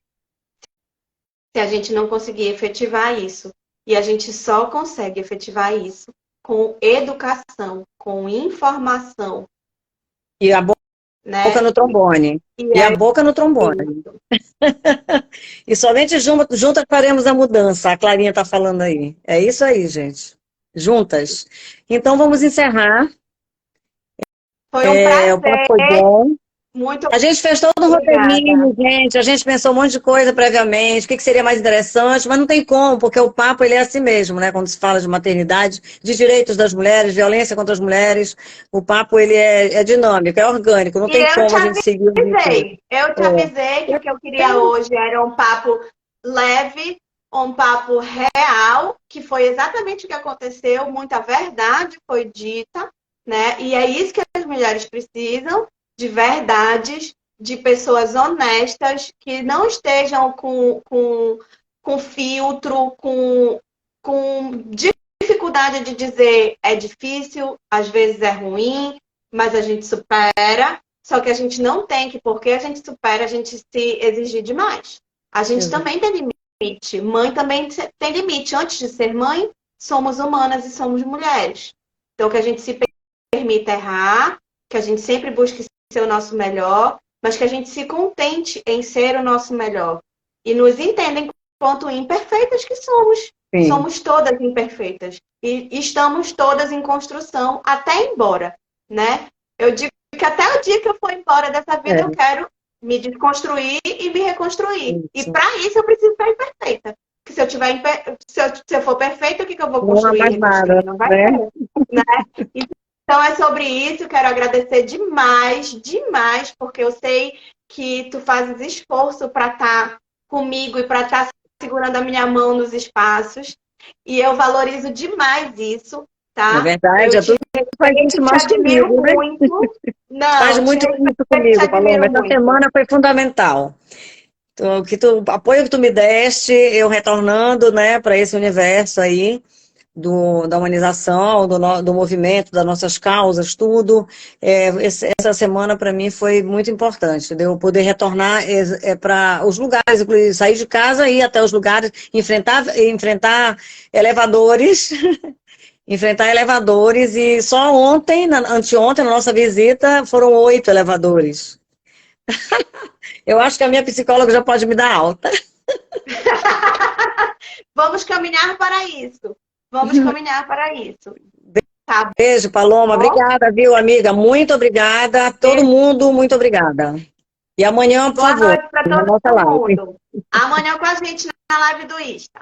se a gente não conseguir efetivar isso. E a gente só consegue efetivar isso com educação, com informação, E a boca né? no trombone. E E a aí, boca no trombone. E somente juntas faremos a mudança, a Clarinha está falando aí. É isso aí, gente. Juntas. Então vamos encerrar. foi um O papo prazer. foi bom. Muito A gente fez todo um obrigada. roteirinho, gente. A gente pensou um monte de coisa previamente, o que que seria mais interessante, mas não tem como, porque o papo ele é assim mesmo, né? Quando se fala de maternidade, de direitos das mulheres, violência contra as mulheres, o papo ele é dinâmico, é orgânico, não E tem como a gente seguir o roteiro. eu te avisei que o que eu queria hoje era um papo leve, um papo real, que foi exatamente o que aconteceu, muita verdade foi dita, né? E é isso que as mulheres precisam, de verdades, de pessoas honestas, que não estejam com filtro, com dificuldade de dizer é difícil, às vezes é ruim, mas a gente supera. Só que a gente não tem que, porque a gente supera, a gente se exigir demais. A gente Exato. também tem limite. Mãe também tem limite. Antes de ser mãe, somos humanas e somos mulheres. Então, que a gente se permita errar, que a gente sempre busque ser o nosso melhor, mas que a gente se contente em ser o nosso melhor. E nos entendem quanto imperfeitas que somos. Sim, Somos todas imperfeitas. E estamos todas em construção até ir embora, né? Eu digo que até o dia que eu for embora dessa vida, eu é quero me desconstruir e me reconstruir. E isso. para isso eu preciso estar imperfeita. Porque se eu for perfeita, o que eu vou Não há construir e mais nada, reconstruir? Não vai né? ter, né? Então é sobre isso. Quero agradecer demais, demais, porque eu sei que tu fazes esforço para estar comigo e para estar segurando a minha mão nos espaços. E eu valorizo demais isso, É tá? verdade, Eu é te tudo que faz isso respeito, te mais admiro comigo, né? muito. Faz Não, te muito respeito isso e te comigo, Paloma. admiro Essa muito. semana foi fundamental. O apoio que tu me deste, eu retornando, né, para esse universo aí da humanização, do movimento, das nossas causas, tudo. Essa semana para mim foi muito importante, de eu poder retornar para os lugares, inclusive sair de casa, ir até os lugares, enfrentar elevadores, enfrentar elevadores, e só ontem, anteontem, na nossa visita, foram 8 elevadores. Eu acho que a minha psicóloga já pode me dar alta. Vamos caminhar para isso. Vamos caminhar para isso. Tá Beijo, Paloma. bom? Obrigada, viu, amiga? Muito obrigada. Todo Beijo. mundo, muito obrigada. E amanhã, por Boa favor, noite para na nossa todo live. mundo. Amanhã com a gente na live do Insta.